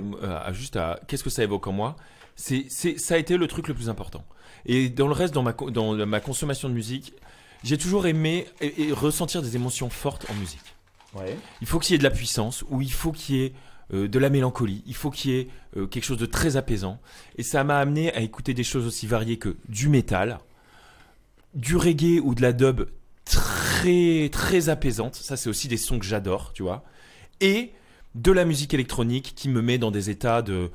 qu'est-ce que ça évoque en moi, ça a été le truc le plus important. Et dans le reste, dans ma consommation de musique, j'ai toujours aimé et ressentir des émotions fortes en musique. Ouais. Il faut qu'il y ait de la puissance, ou il faut qu'il y ait de la mélancolie, il faut qu'il y ait quelque chose de très apaisant. Et ça m'a amené à écouter des choses aussi variées que du métal, du reggae ou de la dub très très apaisante. Ça, c'est aussi des sons que j'adore, tu vois. Et de la musique électronique qui me met dans des états de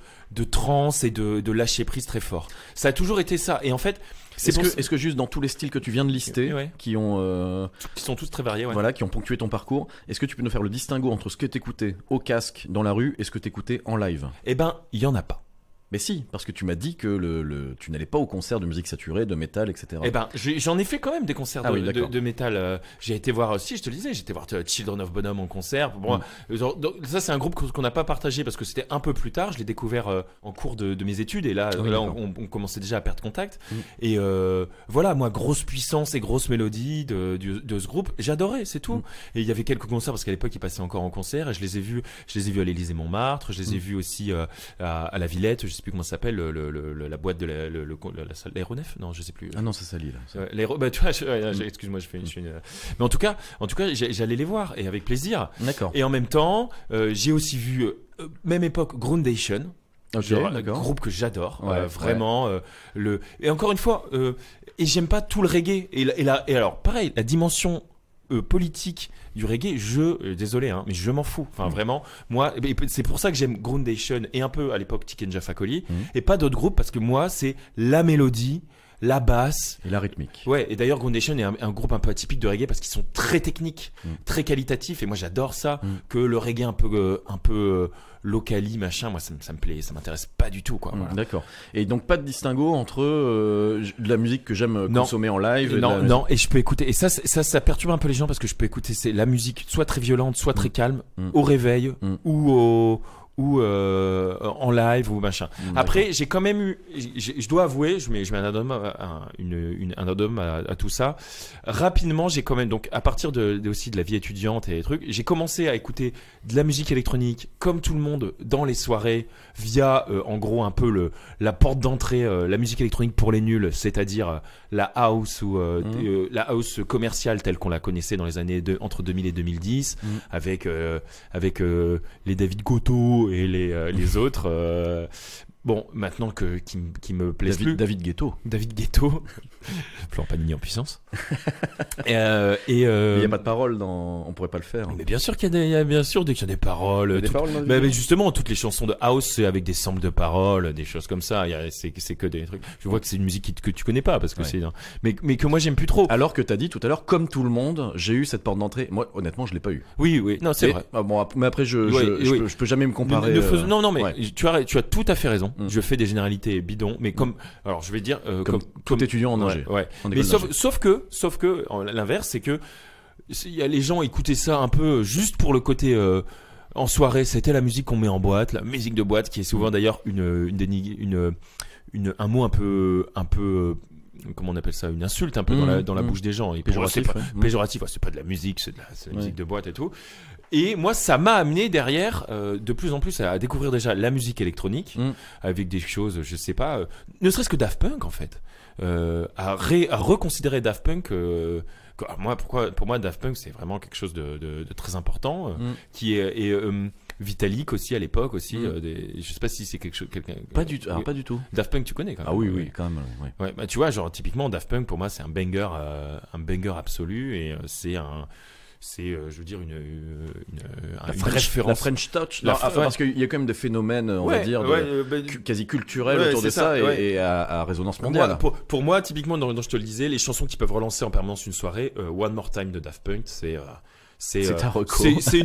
transe et de lâcher prise très fort. Ça a toujours été ça. Et en fait, est-ce que juste dans tous les styles que tu viens de lister, qui sont tous très variés, voilà, qui ont ponctué ton parcours, est-ce que tu peux nous faire le distinguo entre ce que t'écoutais au casque dans la rue et ce que t'écoutais en live? Eh ben, il y en a pas. Mais si, parce que tu m'as dit que tu n'allais pas au concert de musique saturée, de métal, etc. Eh ben, j'en ai fait quand même des concerts de métal. J'ai été voir aussi, je te le disais, j'étais voir Children of Bodom en concert. Bon, ça, c'est un groupe qu'on n'a pas partagé parce que c'était un peu plus tard. Je l'ai découvert en cours de mes études et là, on commençait déjà à perdre contact. Et voilà, moi, grosse puissance et grosse mélodie de ce groupe, j'adorais, c'est tout. Et il y avait quelques concerts parce qu'à l'époque, ils passaient encore en concert et je les ai vus à l'Élysée-Montmartre, je les ai vus aussi à la Villette. Je sais plus comment ça s'appelle, la boîte de la salle l'aéronef, non, je sais plus. Ah non, c'est ça, Lille. Tu vois, excuse-moi, je fais une. Mais en tout cas, j'allais les voir et avec plaisir. D'accord. Et en même temps, j'ai aussi vu même époque Groundation. Groupe que j'adore, vraiment. Et encore une fois, et j'aime pas tout le reggae. Et alors, pareil, la dimension politique du reggae, désolé, mais je m'en fous. Enfin, vraiment, moi, c'est pour ça que j'aime Groundation et un peu à l'époque Tikenja Fakoly et pas d'autres groupes parce que moi, c'est la mélodie, la basse et la rythmique. Ouais, et d'ailleurs Groundation est un groupe un peu atypique de reggae parce qu'ils sont très techniques, très qualitatifs et moi j'adore ça que le reggae un peu locali machin, moi ça me plaît, ça m'intéresse pas du tout quoi. Voilà. D'accord. Et donc pas de distinguo entre de la musique que j'aime consommer en live non, et je peux écouter et ça perturbe un peu les gens parce que je peux écouter la musique soit très violente, soit très calme au réveil ou ou en live ou machin. Après, j'ai quand même eu, je dois avouer, je mets un addendum un addendum à tout ça. Rapidement, j'ai quand même, donc à partir aussi de la vie étudiante et des trucs, j'ai commencé à écouter de la musique électronique comme tout le monde dans les soirées via en gros un peu la porte d'entrée, la musique électronique pour les nuls, c'est-à-dire la house ou la house commerciale telle qu'on la connaissait dans les années entre 2000 et 2010 avec les David Gotto et les autres. Bon, maintenant qui me plaisent plus. David Guetto. Florent Pagny en puissance. Il n'y a pas de paroles on pourrait pas le faire. Mais bien sûr qu'il y a des paroles. Il y a des paroles dans mais justement, toutes les chansons de house, c'est avec des samples de paroles, des choses comme ça. C'est que des trucs. Je vois que c'est une musique que tu connais pas parce que c'est. Mais que moi j'aime plus trop. Alors que t'as dit tout à l'heure, comme tout le monde, j'ai eu cette porte d'entrée. Moi, honnêtement, je l'ai pas eu. Oui, non, c'est vrai. Mais après, je peux jamais me comparer. Non, mais tu as tout à fait raison. Je fais des généralités bidons, mais alors je vais dire comme étudiant en ingé. Ouais. Mais sauf que l'inverse, c'est que il y a les gens écoutaient ça un peu juste pour le côté en soirée, c'était la musique qu'on met en boîte, la musique de boîte qui est souvent d'ailleurs un mot un peu comment on appelle ça, une insulte un peu dans la bouche des gens. Et péjoratif. Péjoratif, c'est pas de la musique, c'est de la musique de boîte et tout. Et moi, ça m'a amené derrière, de plus en plus, à découvrir déjà la musique électronique, avec des choses, je sais pas, ne serait-ce que Daft Punk en fait, à reconsidérer Daft Punk. Pour moi, Daft Punk, c'est vraiment quelque chose de très important, qui est Vitalik aussi à l'époque aussi. Je sais pas si c'est quelqu'un. Pas du tout. Alors pas du tout. Daft Punk, tu connais quand même. Ah oui, quand même. Ouais, bah, tu vois, genre typiquement Daft Punk pour moi c'est un banger absolu et je veux dire une référence. La French Touch. Parce qu'il y a quand même des phénomènes, on va dire, quasi culturels autour de ça et à résonance mondiale. Pour moi, typiquement, dont je te le disais, les chansons qui peuvent relancer en permanence une soirée, One More Time de Daft Punk, c'est un recours. C'est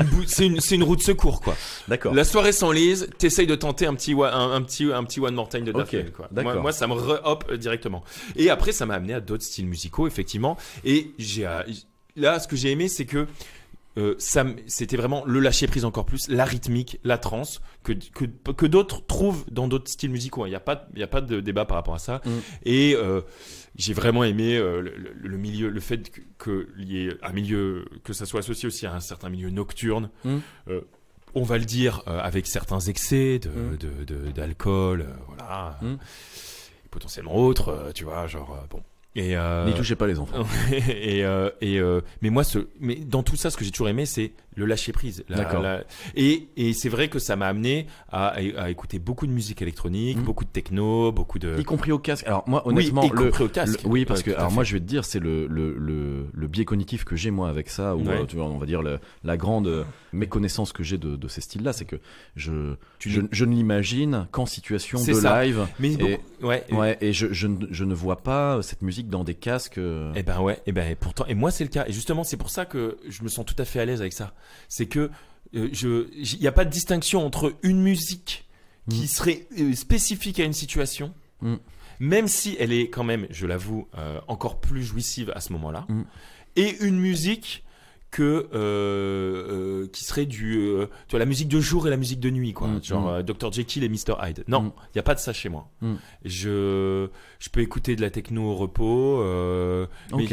une roue de secours, quoi. D'accord. La soirée s'enlise, t'essayes de tenter un petit One More Time de Daft Punk, quoi. Moi, ça me re-hop directement. Et après, ça m'a amené à d'autres styles musicaux, effectivement. Et là, ce que j'ai aimé, c'est que c'était vraiment le lâcher prise encore plus, la rythmique, la trance que d'autres trouvent dans d'autres styles musicaux. Il y a pas de débat par rapport à ça. Et j'ai vraiment aimé le milieu, le fait qu'il y ait un milieu, que ça soit associé aussi à un certain milieu nocturne. On va le dire avec certains excès d'alcool, voilà, et potentiellement autres, tu vois, genre bon. Et n'y touchez pas les enfants. Mais moi, mais dans tout ça, ce que j'ai toujours aimé, c'est le lâcher prise. Et c'est vrai que ça m'a amené à écouter beaucoup de musique électronique, beaucoup de techno, beaucoup de. Y compris au casque. Alors moi, honnêtement, y compris au casque. Oui, parce que alors moi, je vais te dire, c'est le biais cognitif que j'ai moi avec ça, ou tu vois, on va dire la grande méconnaissance que j'ai de ces styles-là, c'est que je ne l'imagine qu'en situation de live. Et je ne vois pas cette musique dans des casques. Et pourtant, et moi c'est le cas. Et justement, c'est pour ça que je me sens tout à fait à l'aise avec ça. C'est que il n'y a pas de distinction entre une musique qui serait spécifique à une situation, même si elle est quand même, je l'avoue, encore plus jouissive à ce moment-là, et une musique qui serait tu vois, la musique de jour et la musique de nuit, quoi. Genre Dr. Jekyll et Mr. Hyde. Non, il y a pas de ça chez moi. Je peux écouter de la techno au repos. Un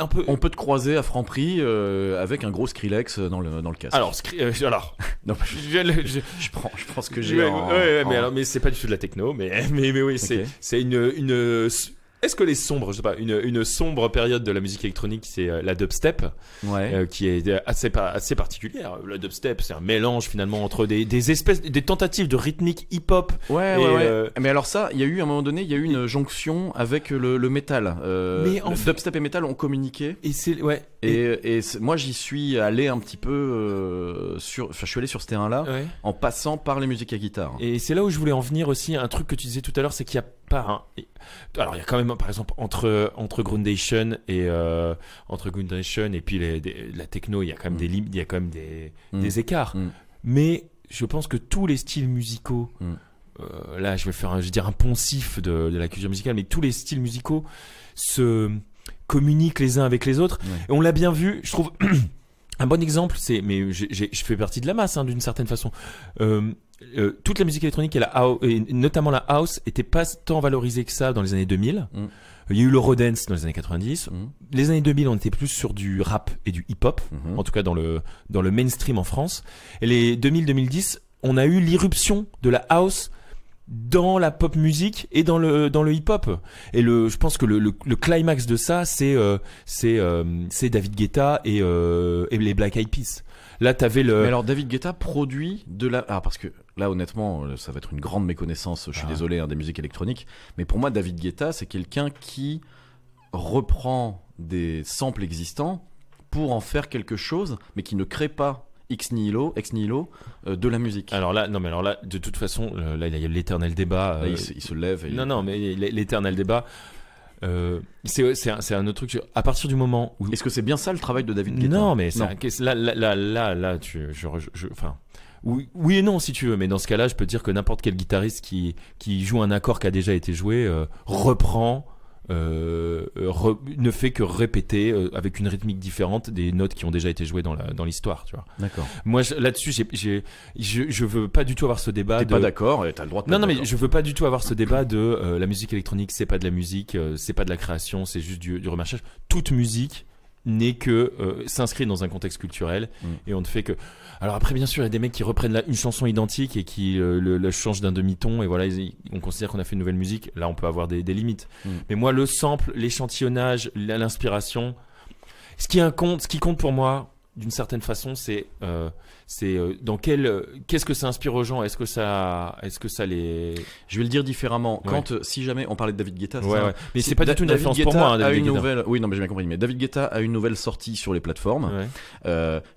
peu. On peut te croiser à Franprix avec un gros Skrillex dans le casque. Alors, non, je prends ce que j'ai. Mais c'est pas du tout de la techno, mais oui, c'est une. Est-ce que je sais pas, une sombre période de la musique électronique, c'est la dubstep, qui est assez particulière. La dubstep, c'est un mélange finalement entre des tentatives de rythmique hip-hop. Mais alors ça, il y a eu à un moment donné, une jonction avec le métal. Dubstep et métal ont communiqué. Et moi, j'y suis allé un petit peu je suis allé sur ce terrain-là en passant par les musiques à guitare. Et c'est là où je voulais en venir aussi. Un truc que tu disais tout à l'heure, c'est qu'il y a pas alors il y a quand même par exemple entre Groundation et puis la techno, il y a quand même il y a quand même des écarts. Mais je pense que tous les styles musicaux, là je vais dire un poncif de la culture musicale, mais tous les styles musicaux se communiquent les uns avec les autres. Et on l'a bien vu, je trouve. Un bon exemple, mais je fais partie de la masse, hein, d'une certaine façon. Toute la musique électronique et notamment la house était pas tant valorisée que ça dans les années 2000. Il y a eu l'Eurodance dans les années 90. Les années 2000, on était plus sur du rap et du hip-hop, en tout cas dans le mainstream en France. Et les 2000-2010, on a eu l'irruption de la house dans la pop musique et dans le hip-hop. Et je pense que le climax de ça, c'est David Guetta et les Black Eyed Peas. Là, t'avais Mais alors, David Guetta produit de la... Ah, parce que là, honnêtement, ça va être une grande méconnaissance, je suis désolé, hein, des musiques électroniques. Mais pour moi, David Guetta, c'est quelqu'un qui reprend des samples existants pour en faire quelque chose, mais qui ne crée pas ex nihilo de la musique. Alors là, de toute façon, là, il y a l'éternel débat. Là, il se lève. Non, mais l'éternel débat... c'est un autre truc. À partir du moment où... Est-ce que c'est bien ça le travail de David Guetta? Non, mais là, enfin, oui et non si tu veux. Mais dans ce cas-là, je peux te dire que n'importe quel guitariste qui joue un accord qui a déjà été joué reprend. Ne fait que répéter avec une rythmique différente des notes qui ont déjà été jouées dans l'histoire, tu vois. D'accord. Moi là-dessus, je veux pas du tout avoir ce débat. T'es pas d'accord et t'as le droit de Non, mais je veux pas du tout avoir ce débat de la musique électronique, c'est pas de la musique, c'est pas de la création, c'est juste du remarchage. Toute musique n'est que s'inscrit dans un contexte culturel et on ne fait que... Alors après, bien sûr, il y a des mecs qui reprennent une chanson identique et qui le changent d'un demi-ton et voilà, on considère qu'on a fait une nouvelle musique. Là, on peut avoir des limites. Mais moi, le sample, l'échantillonnage, l'inspiration, ce qui compte pour moi, d'une certaine façon, c'est qu'est-ce que ça inspire aux gens. Est-ce que ça les... Je vais le dire différemment. Si jamais on parlait de David Guetta, mais c'est pas du tout une référence pour moi. David Guetta. Oui, non, mais j'ai bien compris. Mais David Guetta a une nouvelle sortie sur les plateformes.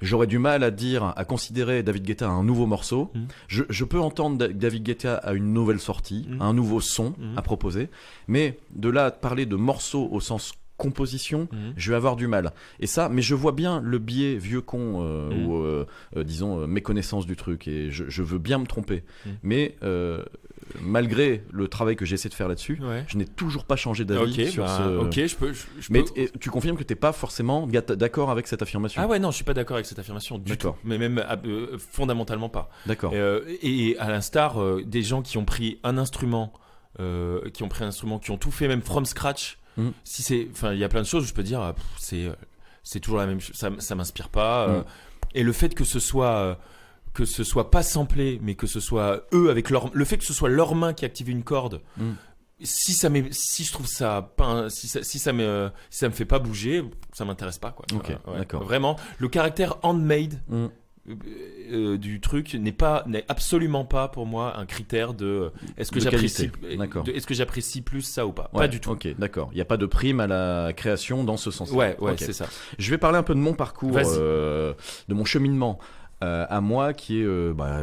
J'aurais du mal à considérer David Guetta un nouveau morceau. Je peux entendre David Guetta a une nouvelle sortie, un nouveau son à proposer, mais de là à parler de morceau au sens composition, je vais avoir du mal. Et ça, mais je vois bien le biais vieux con ou disons méconnaissance du truc et je veux bien me tromper. Mais malgré le travail que j'essaie de faire là-dessus, je n'ai toujours pas changé d'avis sur ce... Ok, je peux... Mais tu confirmes que t'es pas forcément d'accord avec cette affirmation? Ah ouais, non, je suis pas d'accord avec cette affirmation du tout. Mais même fondamentalement pas. D'accord. Et à l'instar des gens qui ont pris un instrument, qui ont tout fait même from scratch. Enfin, il y a plein de choses où je peux dire, c'est toujours la même chose. Ça m'inspire pas. Et le fait que ce soit pas samplé, mais que ce soit eux avec le fait que ce soit leurs mains qui activent une corde. Si je trouve ça pas, si ça me fait pas bouger, ça m'intéresse pas, quoi. Ok, d'accord. Vraiment, le caractère handmade. Du truc n'est absolument pas pour moi un critère de est-ce que j'apprécie plus ça ou pas. Pas du tout. Ok, d'accord. Il n'y a pas de prime à la création dans ce sens-là. Ouais, okay. C'est ça. Je vais parler un peu de mon parcours, de mon cheminement. À moi qui est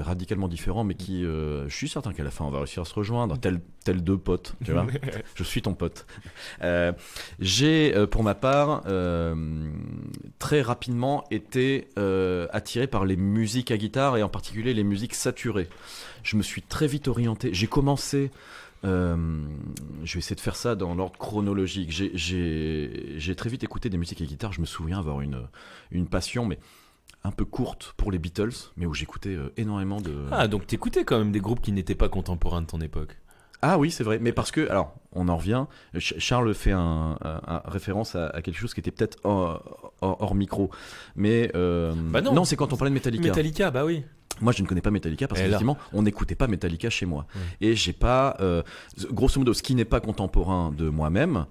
radicalement différent, mais qui je suis certain qu'à la fin on va réussir à se rejoindre, tel deux potes, tu vois. Je suis ton pote. J'ai pour ma part très rapidement été attiré par les musiques à guitare et en particulier les musiques saturées. Je me suis très vite orienté. J'ai commencé je vais essayer de faire ça dans l'ordre chronologique. J'ai très vite écouté des musiques à guitare. Je me souviens avoir une passion, mais un peu courte pour les Beatles, mais où j'écoutais énormément de... Ah, donc t'écoutais quand même des groupes qui n'étaient pas contemporains de ton époque. Ah oui, c'est vrai, mais parce que, alors, on en revient, Charles fait un référence à quelque chose qui était peut-être hors micro, mais... non, c'est quand on parlait de Metallica. Metallica, bah oui. Moi, je ne connais pas Metallica parce qu'effectivement, on n'écoutait pas Metallica chez moi. Et j'ai pas, grosso modo, ce qui n'est pas contemporain de moi-même,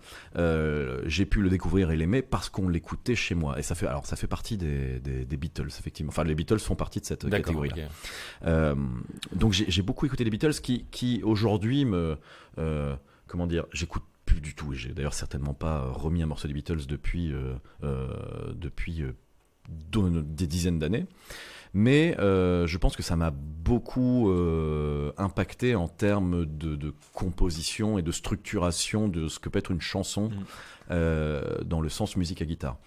j'ai pu le découvrir et l'aimer parce qu'on l'écoutait chez moi. Et ça fait partie des Beatles, effectivement. Enfin, les Beatles font partie de cette catégorie-là. Okay. Donc, j'ai beaucoup écouté les Beatles qui aujourd'hui comment dire, j'écoute plus du tout. Et j'ai d'ailleurs certainement pas remis un morceau des Beatles depuis des dizaines d'années. Mais je pense que ça m'a beaucoup impacté en termes de composition et de structuration de ce que peut être une chanson dans le sens musique à guitare.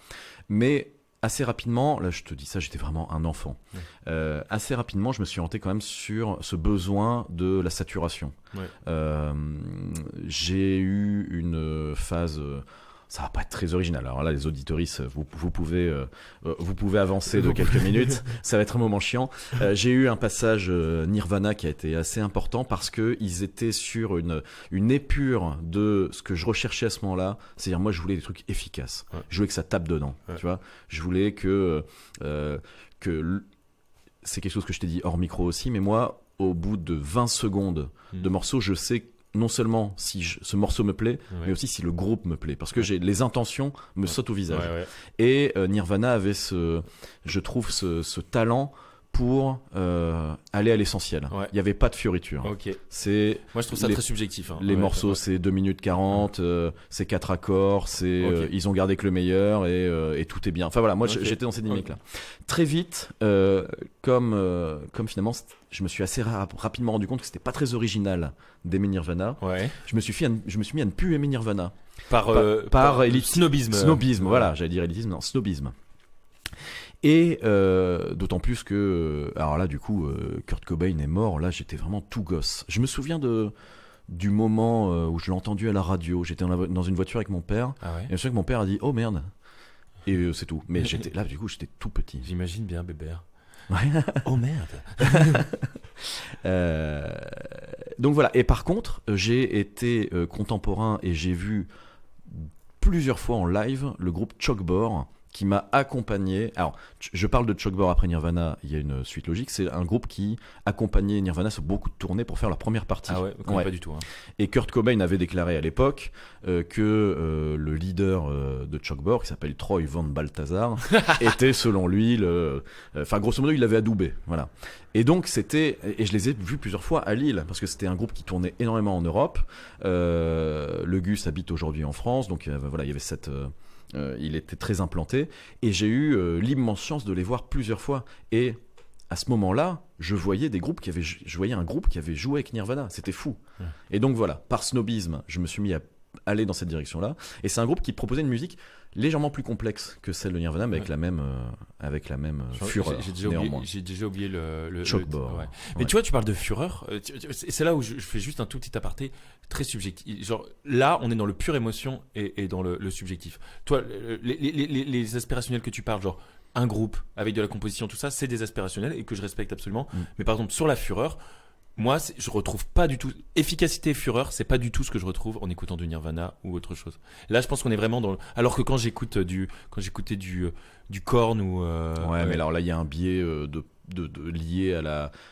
Mais assez rapidement, là je te dis ça, j'étais vraiment un enfant. Assez rapidement, je me suis orienté quand même sur ce besoin de la saturation. J'ai eu une phase... ça va pas être très original. Alors là, les auditoristes, vous pouvez avancer de quelques minutes. Ça va être un moment chiant. J'ai eu un passage Nirvana qui a été assez important parce que ils étaient sur une épure de ce que je recherchais à ce moment-là. C'est-à-dire, moi, je voulais des trucs efficaces. Ouais. Je voulais que ça tape dedans. Ouais. Tu vois, je voulais que c'est quelque chose que je t'ai dit hors micro aussi, mais moi, au bout de 20 secondes de morceau, je sais non seulement si ce morceau me plaît, mais aussi si le groupe me plaît, parce que les intentions me sautent au visage. Et Nirvana avait je trouve ce talent pour aller à l'essentiel. Il n'y avait pas de fioriture. Moi, je trouve ça très subjectif. Les morceaux, c'est 2 minutes 40, c'est 4 accords, ils ont gardé que le meilleur et tout est bien. Enfin voilà, moi j'étais dans cette dynamique-là. Très vite, comme finalement, je me suis assez rapidement rendu compte que c'était pas très original d'aimer Nirvana. Je me suis mis à ne plus aimer Nirvana. Par snobisme. Snobisme, voilà, j'allais dire élitisme, non, snobisme. Et d'autant plus que, alors là, du coup, Kurt Cobain est mort. Là, j'étais vraiment tout gosse. Je me souviens du moment où je l'ai entendu à la radio. J'étais dans une voiture avec mon père. Et je me souviens que mon père a dit « Oh merde !» Et c'est tout. Mais là, du coup, j'étais tout petit. J'imagine bien, Bébert. Oh merde. Donc voilà. Et par contre, j'ai été contemporain et j'ai vu plusieurs fois en live le groupe Chalkboard qui m'a accompagné. Alors, je parle de Chalkboard après Nirvana, il y a une suite logique. C'est un groupe qui accompagnait Nirvana sur beaucoup de tournées pour faire leur première partie. Ah ouais, pas du tout. Hein. Et Kurt Cobain avait déclaré à l'époque que le leader de Chalkboard, qui s'appelle Troy Van Balthazar, était selon lui enfin, grosso modo, il l'avait adoubé. Voilà. Et donc, et je les ai vus plusieurs fois à Lille, parce que c'était un groupe qui tournait énormément en Europe. Le Gus habite aujourd'hui en France, donc voilà, il y avait cette. Il était très implanté et j'ai eu l'immense chance de les voir plusieurs fois. Et à ce moment-là, je voyais un groupe qui avait joué avec Nirvana. C'était fou. Et donc voilà, par snobisme, je me suis mis à aller dans cette direction-là. Et c'est un groupe qui proposait une musique légèrement plus complexe que celle de Nirvana, mais avec la même fureur. J'ai déjà oublié le Chalkboard. Mais tu vois, tu parles de fureur. C'est là où je fais juste un tout petit aparté très subjectif. Genre là, on est dans le pure émotion et dans le subjectif. Toi, les aspirationnels que tu parles, genre un groupe avec de la composition, tout ça, c'est des aspirationnels et que je respecte absolument. Mais par exemple, sur la fureur, moi, je retrouve pas du tout efficacité et fureur. C'est pas du tout ce que je retrouve en écoutant du Nirvana ou autre chose. Là, je pense qu'on est vraiment alors que quand j'écoutais du Korn ou mais alors là, il y a un biais lié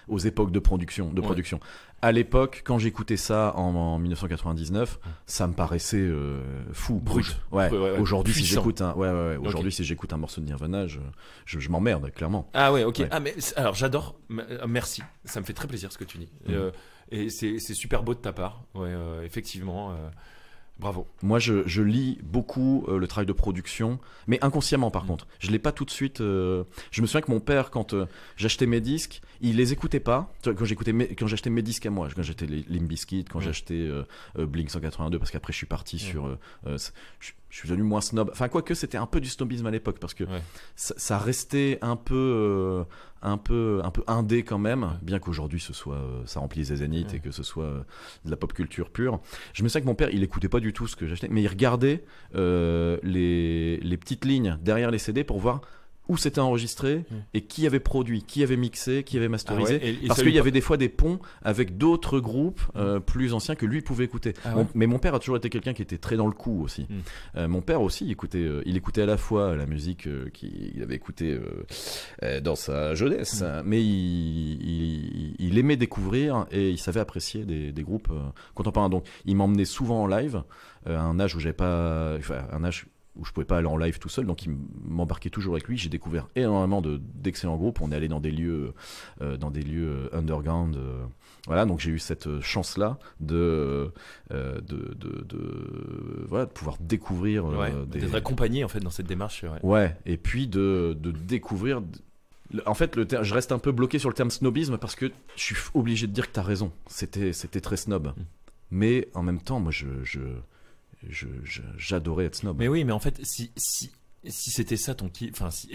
aux époques de production. À l'époque, quand j'écoutais ça en 1999, ça me paraissait fou, brut. Aujourd'hui, si j'écoute si j'écoute un morceau de Nirvana, je m'emmerde clairement. Ah ouais, ok. Ah mais alors j'adore. Merci, ça me fait très plaisir ce que tu dis. Et c'est super beau de ta part. Effectivement. Bravo. Moi, je lis beaucoup le travail de production, mais inconsciemment par contre. Je l'ai pas tout de suite. Je me souviens que mon père, quand j'achetais mes disques, il les écoutait pas. Quand j'achetais mes disques à moi, quand j'achetais les Limp Bizkit, quand j'achetais Blink 182, parce qu'après je suis parti sur. Je suis devenu moins snob. Enfin, quoique c'était un peu du snobisme à l'époque, parce que ça restait un peu indé quand même, bien qu'aujourd'hui ça remplisse des zéniths et que ce soit de la pop culture pure. Je me souviens que mon père, il écoutait pas du tout ce que j'achetais, mais il regardait les petites lignes derrière les CD pour voir où c'était enregistré et qui avait produit, qui avait mixé, qui avait masterisé, parce qu'il y avait des fois des ponts avec d'autres groupes plus anciens que lui pouvait écouter. Mais mon père a toujours été quelqu'un qui était très dans le coup aussi. Mon père aussi il écoutait à la fois la musique qu'il avait écoutée dans sa jeunesse, mais il aimait découvrir et il savait apprécier des groupes contemporains. Donc il m'emmenait souvent en live, à un âge où où je pouvais pas aller en live tout seul, donc il m'embarquait toujours avec lui. J'ai découvert énormément d'excellents groupes. On est allé dans des lieux underground. Voilà, donc j'ai eu cette chance-là de pouvoir découvrir. D'être accompagné en fait dans cette démarche. Et puis de découvrir. En fait, je reste un peu bloqué sur le terme snobisme parce que je suis obligé de dire que tu as raison. C'était très snob. Mais en même temps, moi j'adorais être snob. Mais oui, mais en fait, si c'était ça ton kiff, c'est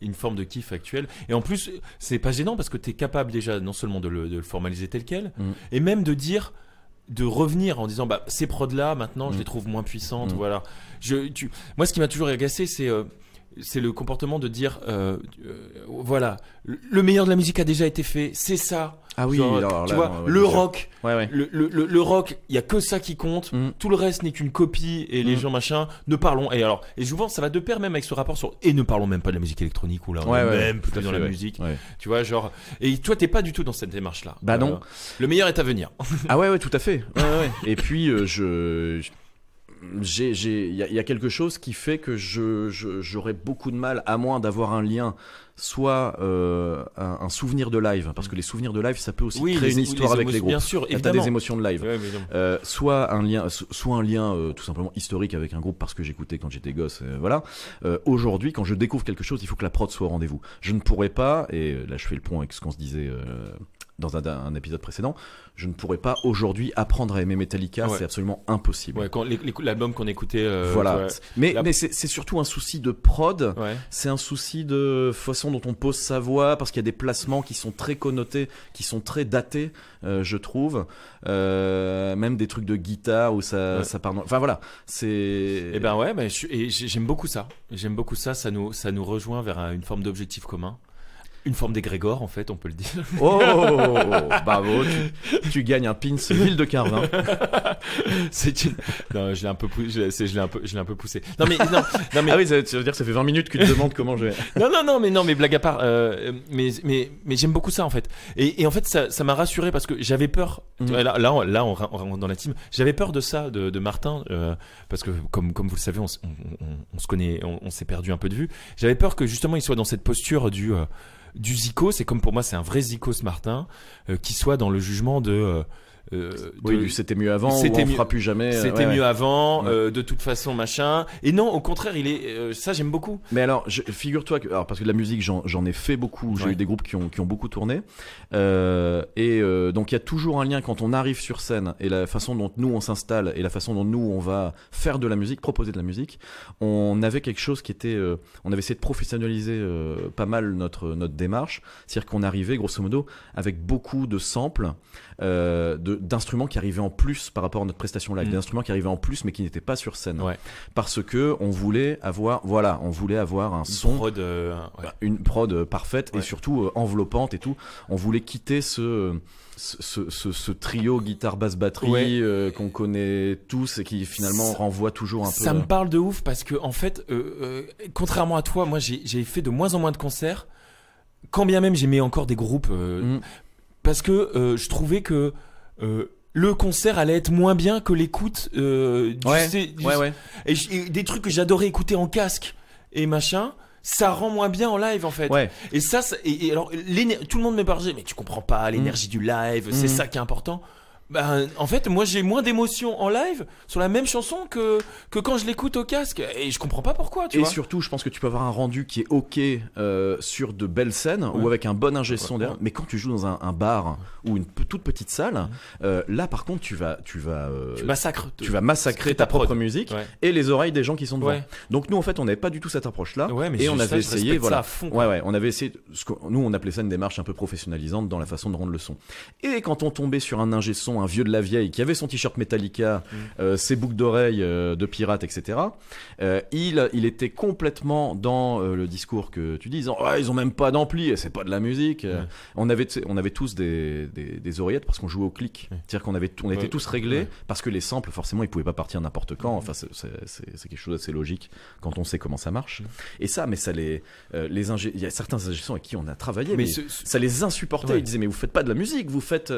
une forme de kiff actuel. Et en plus, c'est pas gênant parce que t'es capable déjà non seulement de le formaliser tel quel, et même de dire de revenir en disant ces prods là maintenant je les trouve moins puissantes, voilà. Moi ce qui m'a toujours agacé c'est le comportement de dire voilà, le meilleur de la musique a déjà été fait, c'est ça. Ah oui, genre, alors, tu là, vois, non, le rock, ouais. le rock, il y a que ça qui compte. Tout le reste n'est qu'une copie et les gens machin. Ne parlons et souvent ça va de pair même avec ce rapport sur et ne parlons même pas de la musique électronique ou là on est même plus dans la musique. Ouais. Tu vois genre et toi t'es pas du tout dans cette démarche là. Bah non. Le meilleur est à venir. Ah ouais tout à fait. Ouais. Et puis il y a quelque chose qui fait que j'aurais beaucoup de mal, à moins d'avoir un lien, soit un souvenir de live, parce que les souvenirs de live ça peut aussi créer une histoire avec les groupes. Bien sûr, t'as des émotions de live. Ouais, soit un lien tout simplement historique avec un groupe parce que j'écoutais quand j'étais gosse. Voilà. Aujourd'hui, quand je découvre quelque chose, il faut que la prod soit au rendez-vous. Je ne pourrais pas, et là je fais le pont avec ce qu'on se disait dans un épisode précédent, je ne pourrais pas aujourd'hui apprendre à aimer Metallica, c'est absolument impossible. Ouais, quand l'album qu'on écoutait. Voilà. Mais c'est surtout un souci de prod, c'est un souci de façon dont on pose sa voix, parce qu'il y a des placements qui sont très connotés, qui sont très datés, je trouve. Même des trucs de guitare où ça part. Enfin voilà, c'est. Et ben ouais, j'aime beaucoup ça. J'aime beaucoup ça. Ça nous rejoint vers une forme d'objectif commun. Une forme d'égrégore, en fait, on peut le dire. Oh, bravo, tu gagnes un pins Ville de Carvin. Non, je l'ai un peu poussé. Non mais. Ah oui, ça veut dire que ça fait 20 minutes que tu te demandes comment je vais. Non, mais blague à part. Mais j'aime beaucoup ça, en fait. Et en fait, ça m'a rassuré parce que j'avais peur. Là, on rentre dans la team. J'avais peur de ça, de Martin, parce que comme vous le savez, on se connaît, on s'est perdu un peu de vue. J'avais peur que justement, il soit dans cette posture du zikos, et comme pour moi c'est un vrai zikos Martin, qui soit dans le jugement c'était mieux avant, ou on fera plus jamais. C'était mieux avant, de toute façon machin. Et non, au contraire, il est ça j'aime beaucoup. Mais alors, figure-toi que parce que de la musique, j'en ai fait beaucoup. J'ai eu des groupes qui ont beaucoup tourné. Donc il y a toujours un lien quand on arrive sur scène et la façon dont nous on s'installe et la façon dont nous on va faire de la musique, proposer de la musique. On avait quelque chose qui était, on avait essayé de professionnaliser pas mal notre démarche. C'est-à-dire qu'on arrivait grosso modo avec beaucoup de samples, d'instruments qui arrivaient en plus par rapport à notre prestation live, d'instruments qui arrivaient en plus mais qui n'étaient pas sur scène, parce que on voulait avoir un son, une prod parfaite et surtout enveloppante et tout. On voulait quitter ce trio guitare basse batterie qu'on connaît tous et qui finalement renvoie toujours un peu. Ça me parle de ouf parce que en fait, contrairement à toi, moi j'ai fait de moins en moins de concerts, quand bien même j'aimais encore des groupes. Parce que je trouvais que le concert allait être moins bien que l'écoute et des trucs que j'adorais écouter en casque et machin, ça rend moins bien en live en fait. Et ça et alors tout le monde me parlait, mais tu comprends pas l'énergie du live, c'est ça qui est important. En fait, moi j'ai moins d'émotion en live sur la même chanson que quand je l'écoute au casque, et je comprends pas pourquoi, tu vois. Et surtout, je pense que tu peux avoir un rendu qui est ok sur de belles scènes ou avec un bon ingé son derrière, mais quand tu joues dans un bar ou une toute petite salle, là par contre tu vas massacrer ta propre musique et les oreilles des gens qui sont devant. Donc nous en fait on n'avait pas du tout cette approche là, et on avait essayé, on avait essayé nous on appelait ça une démarche un peu professionnalisante dans la façon de rendre le son. Et quand on tombait sur un ingé son, un vieux de la vieille qui avait son t-shirt Metallica, ses boucles d'oreilles de pirate, etc. Il était complètement dans le discours que tu dis, ils ont même pas d'ampli, c'est pas de la musique. On avait tous des oreillettes parce qu'on jouait au clic. C'est-à-dire on était tous réglés parce que les samples, forcément, ils pouvaient pas partir n'importe quand. Enfin, c'est quelque chose d'assez logique quand on sait comment ça marche. Et ça, mais ça il y a certains ingé sons avec qui on a travaillé, mais ça les insupportait. Ils disaient, mais vous faites pas de la musique, vous faites,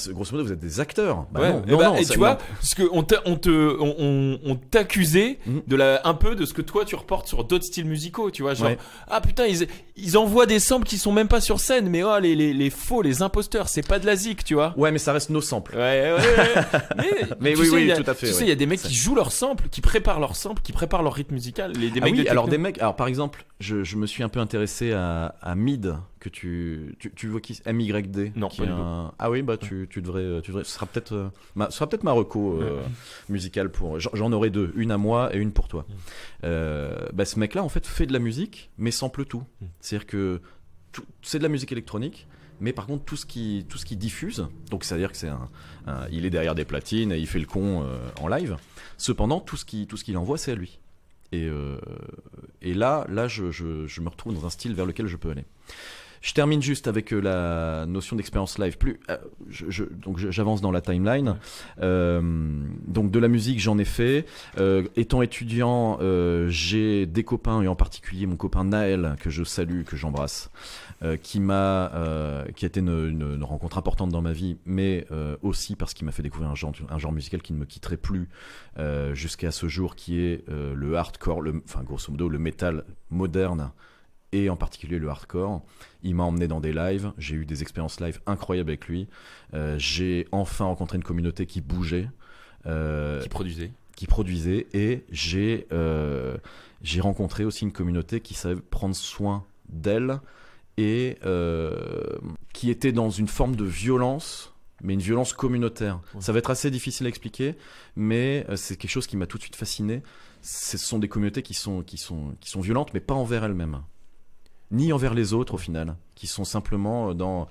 grosso modo, vous êtes des acteurs. Non, et tu vois, parce que on t'accusait un peu de ce que toi tu reportes sur d'autres styles musicaux, tu vois, genre ah putain, ils envoient des samples qui sont même pas sur scène, mais les faux, les imposteurs, c'est pas de la zik, tu vois. Ouais, mais ça reste nos samples. Mais oui, tout à fait. Tu sais, il y a des mecs qui jouent leurs samples, qui préparent leurs samples, qui préparent leur rythme musical. Alors des mecs, je me suis un peu intéressé à Mid, que tu vois qui MYD. Non, qui ah oui, tu devrais, ce sera peut-être ma reco musicale pour. J'en aurai deux, une à moi et une pour toi. Ce mec-là en fait fait de la musique, mais sample tout. C'est-à-dire que c'est de la musique électronique, Mais par contre, tout ce qui diffuse, donc c'est-à-dire que il est derrière des platines et il fait le con en live. Cependant, tout ce qu'il envoie, c'est à lui. Et là, je me retrouve dans un style vers lequel je peux aller. Je termine juste avec la notion d'expérience live. Donc j'avance dans la timeline. Donc de la musique, j'en ai fait. Étant étudiant, j'ai des copains, et en particulier mon copain Naël, que je salue, que j'embrasse, qui a été une rencontre importante dans ma vie, mais aussi parce qu'il m'a fait découvrir un genre musical qui ne me quitterait plus jusqu'à ce jour, qui est le hardcore, enfin grosso modo le métal moderne, et en particulier le hardcore. Il m'a emmené dans des lives, j'ai eu des expériences live incroyables avec lui. J'ai enfin rencontré une communauté qui bougeait, qui produisait, et j'ai rencontré aussi une communauté qui savait prendre soin d'elle et qui était dans une forme de violence, mais une violence communautaire. Ouais. Ça va être assez difficile à expliquer, mais c'est quelque chose qui m'a tout de suite fasciné. Ce sont des communautés qui sont violentes, mais pas envers elles-mêmes, ni envers les autres au final, qui sont simplement dans...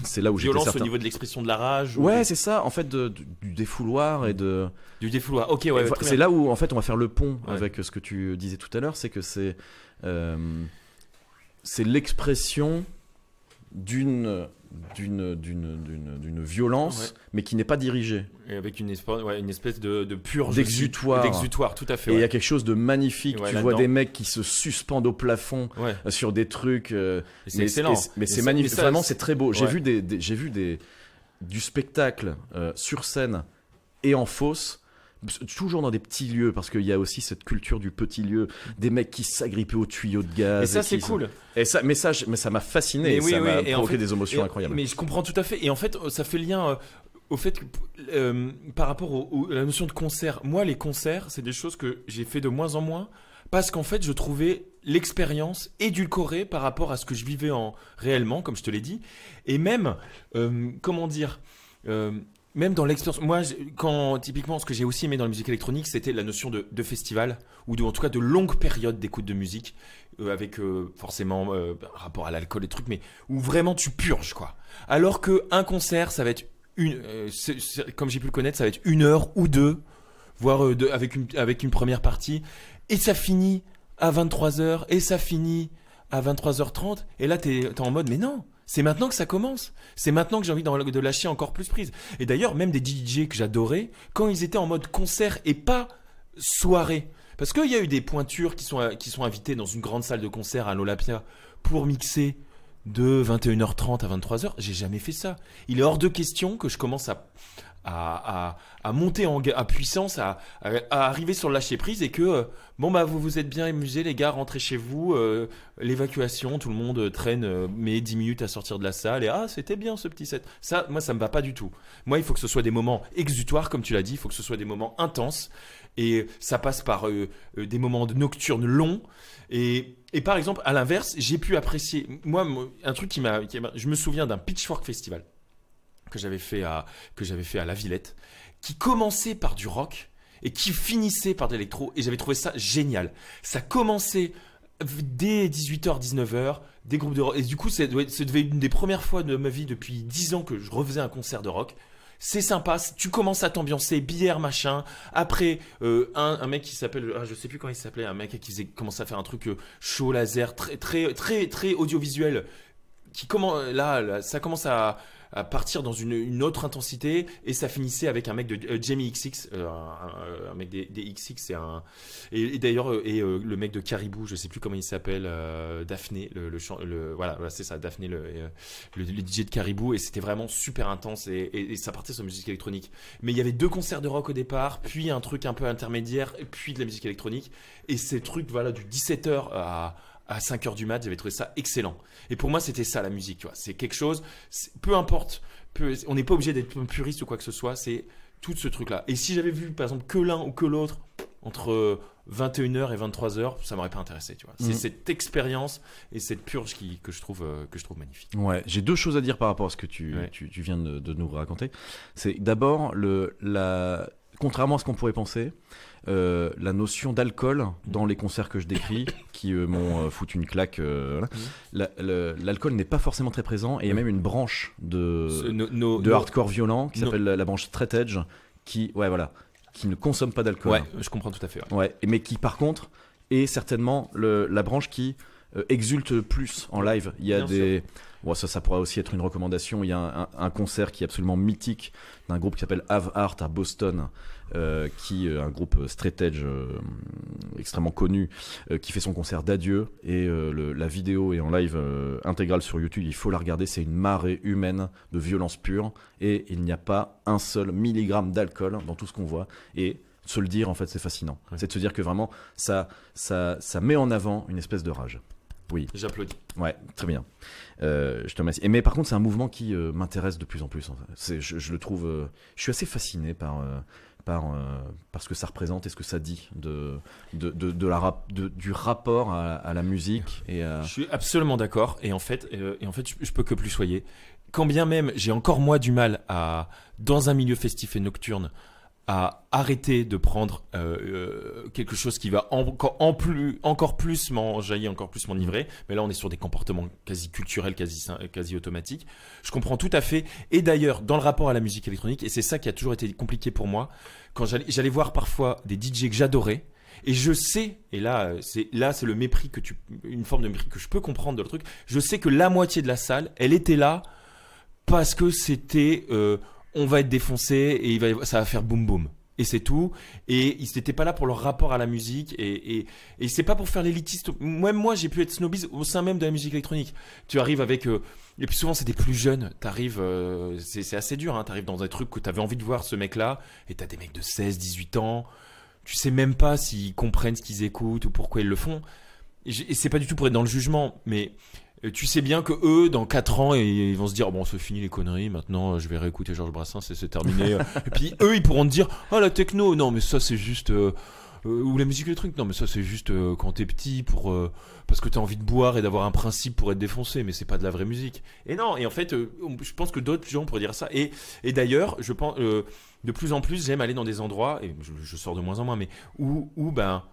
C'est là où j'étais certain. Violence au niveau de l'expression de la rage. Ouais, c'est ça, en fait, du défouloir et de... Du défouloir, ok, ouais. C'est là où, en fait, on va faire le pont avec ce que tu disais tout à l'heure, c'est que c'est l'expression d'une violence, mais qui n'est pas dirigée. Et avec une espèce de purge. D'exutoire, tout à fait. Et il y a quelque chose de magnifique. Tu vois des mecs qui se suspendent au plafond sur des trucs. C'est excellent. Mais c'est magnifique. Vraiment, c'est très beau. J'ai vu du spectacle sur scène et en fosse. Toujours dans des petits lieux, parce qu'il y a aussi cette culture du petit lieu, des mecs qui s'agrippaient aux tuyaux de gaz. Et ça, c'est cool. Mais ça m'a fasciné, et ça m'a provoqué des émotions incroyables. Mais je comprends tout à fait. Et en fait, ça fait lien au fait que, par rapport à la notion de concert. Moi, les concerts, c'est des choses que j'ai fait de moins en moins, parce qu'en fait, je trouvais l'expérience édulcorée par rapport à ce que je vivais réellement, comme je te l'ai dit. Et même, même dans l'expérience, moi, typiquement, ce que j'ai aussi aimé dans la musique électronique, c'était la notion de festival, ou en tout cas de longue période d'écoute de musique, avec forcément rapport à l'alcool et trucs, mais où vraiment tu purges, quoi. Alors qu'un concert, ça va être comme j'ai pu le connaître, ça va être 1 heure ou 2, voire avec une première partie, et ça finit à 23h, et ça finit à 23h30, et là, t'es en mode, mais non! C'est maintenant que ça commence. C'est maintenant que j'ai envie de lâcher encore plus prise. Et d'ailleurs, même des DJ que j'adorais, quand ils étaient en mode concert et pas soirée. Parce qu'il y a eu des pointures qui sont invitées dans une grande salle de concert à l'Olympia pour mixer de 21h30 à 23h. J'ai jamais fait ça. Il est hors de question que je commence à monter à puissance, à arriver sur le lâcher prise, et que vous vous êtes bien amusés les gars, rentrez chez vous, l'évacuation, tout le monde traîne, met 10 minutes à sortir de la salle, et c'était bien ce petit set. Ça, moi, ça me va pas du tout. Moi, il faut que ce soit des moments exutoires, comme tu l'as dit, il faut que ce soit des moments intenses, et ça passe par des moments de nocturnes longs. Et par exemple, à l'inverse, j'ai pu apprécier, moi, un truc je me souviens d'un Pitchfork Festival que j'avais fait à La Villette, qui commençait par du rock et qui finissait par de l'électro, et j'avais trouvé ça génial. Ça commençait dès 18h, 19h, des groupes de rock, et du coup, ça devait être une des premières fois de ma vie depuis 10 ans que je refaisais un concert de rock. C'est sympa, tu commences à t'ambiancer, bière, machin. Après, un mec qui s'appelle, je sais plus comment il s'appelait, un mec qui commençait à faire un truc chaud, laser, très, très, très, très audiovisuel, là, ça commence à partir dans une autre intensité, et ça finissait avec un mec de Jamie XX, un mec des XX, et d'ailleurs le mec de Caribou, je sais plus comment il s'appelle, Daphné, voilà, c'est ça, Daphné, le DJ de Caribou, et c'était vraiment super intense, et ça partait sur la musique électronique. Mais il y avait 2 concerts de rock au départ, puis un truc un peu intermédiaire, et puis de la musique électronique, et ces trucs, voilà, du 17h à 5h du mat, j'avais trouvé ça excellent. Et pour moi, c'était ça la musique, tu vois. C'est quelque chose, peu importe, on n'est pas obligé d'être puriste ou quoi que ce soit, c'est tout ce truc-là. Et si j'avais vu, par exemple, que l'un ou que l'autre, entre 21h et 23h, ça m'aurait pas intéressé, tu vois. C'est cette expérience et cette purge que je trouve magnifique. Ouais, j'ai 2 choses à dire par rapport à ce que tu viens de nous raconter. C'est d'abord contrairement à ce qu'on pourrait penser, la notion d'alcool dans les concerts que je décris, qui m'ont foutu une claque, l'alcool n'est pas forcément très présent, et il y a même une branche de hardcore violent qui s'appelle la branche straight edge, qui ne consomme pas d'alcool. Ouais, je comprends tout à fait. Ouais, mais qui par contre est certainement la branche qui exulte plus en live. Il y a ça pourrait aussi être une recommandation. Il y a un concert qui est absolument mythique d'un groupe qui s'appelle Have Heart à Boston, qui est un groupe straight edge extrêmement connu, qui fait son concert d'adieu, et la vidéo est en live intégrale sur YouTube. Il faut la regarder. C'est une marée humaine de violence pure, et il n'y a pas un seul milligramme d'alcool dans tout ce qu'on voit. Et se le dire, en fait, c'est fascinant. Ouais. C'est de se dire que vraiment ça met en avant une espèce de rage. Oui. J'applaudis. Ouais, très bien. Je te remercie. Mais par contre, c'est un mouvement qui m'intéresse de plus en plus. En fait. Je le trouve. Je suis assez fasciné par ce que ça représente et ce que ça dit du rapport à la musique. Je suis absolument d'accord. Et en fait, je peux que plus soyer. Quand bien même, j'ai encore moi du mal dans un milieu festif et nocturne, à arrêter de prendre quelque chose qui va encore plus m'enjaillir, encore plus m'enivrer. Mais là, on est sur des comportements quasi culturels, quasi automatiques. Je comprends tout à fait. Et d'ailleurs, dans le rapport à la musique électronique, et c'est ça qui a toujours été compliqué pour moi, quand j'allais voir parfois des DJ que j'adorais, et je sais, et là c'est le mépris une forme de mépris que je peux comprendre de le truc. Je sais que la moitié de la salle, elle était là parce que c'était on va être défoncé et ça va faire boum boum. Et c'est tout. Et ils n'étaient pas là pour leur rapport à la musique. Et c'est pas pour faire l'élitiste. Même moi, j'ai pu être snobiste au sein même de la musique électronique. Tu arrives avec... et puis souvent, c'est des plus jeunes. T'arrives... c'est assez dur. Hein. T'arrives dans un truc que t'avais envie de voir, ce mec-là. Et t'as des mecs de 16, 18 ans. Tu sais même pas s'ils comprennent ce qu'ils écoutent ou pourquoi ils le font. Et c'est pas du tout pour être dans le jugement. Mais... tu sais bien que eux, dans 4 ans, ils vont se dire bon, c'est fini les conneries. Maintenant, je vais réécouter Georges Brassens et c'est terminé. Et puis eux, ils pourront te dire la techno, non, mais ça c'est juste ou la musique électronique, non, mais ça c'est juste quand t'es petit parce que t'as envie de boire et d'avoir un principe pour être défoncé, mais c'est pas de la vraie musique. Et non, et en fait, je pense que d'autres gens pourraient dire ça. Et d'ailleurs, je pense de plus en plus, j'aime aller dans des endroits et je sors de moins en moins, mais où ben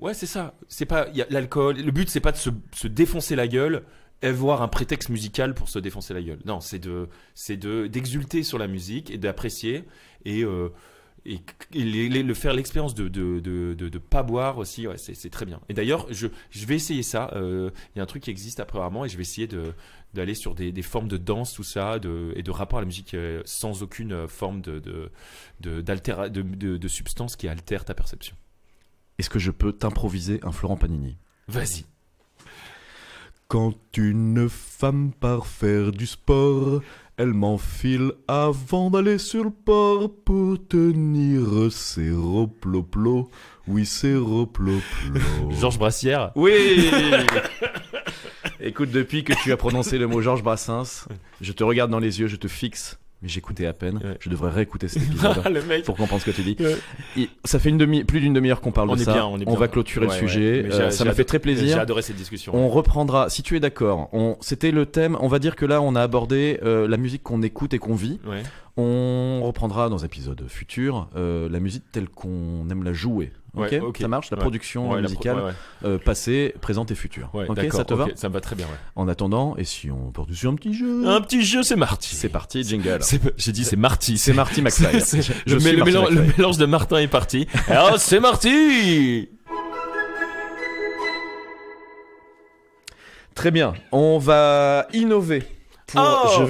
ouais, c'est ça. C'est pas il y a l'alcool. Le but c'est pas de se défoncer la gueule. Avoir un prétexte musical pour se défoncer la gueule. Non, c'est d'exulter sur la musique et d'apprécier et faire l'expérience de pas boire aussi. Ouais, c'est très bien. Et d'ailleurs, je vais essayer ça. Il y a un truc qui existe apparemment et je vais essayer d'aller sur des formes de danse, tout ça, et de rapport à la musique sans aucune forme de substance qui altère ta perception. Est-ce que je peux t'improviser un Florent Panini ? Vas-y. Quand une femme part faire du sport, elle m'enfile avant d'aller sur le port pour tenir ses roploplos. Oui, ses roploplos. Georges Brassière. Oui. Écoute, depuis que tu as prononcé le mot Georges Brassens, je te regarde dans les yeux, je te fixe. Mais j'écoutais à peine. Ouais. Je devrais réécouter cet épisode pour comprendre ce que tu dis. Ouais. Ça fait plus d'une demi-heure qu'on parle de ça. On va clôturer le sujet. Ça m'a fait très plaisir. J'ai adoré cette discussion. On reprendra, si tu es d'accord. C'était le thème. On va dire que là, on a abordé la musique qu'on écoute et qu'on vit. Ouais. On reprendra dans un épisode futur la musique telle qu'on aime la jouer. Okay, ça marche, la production musicale passée, présente et future. Ça te va? Ça me va très bien. Ouais. En attendant, et si on porte sur un petit jeu? Un petit jeu, c'est Marty. C'est parti, jingle. J'ai dit c'est Marty. C'est Marty McFly. Le mélange de Martin est parti. Alors c'est Marty. Très bien, on va innover. Je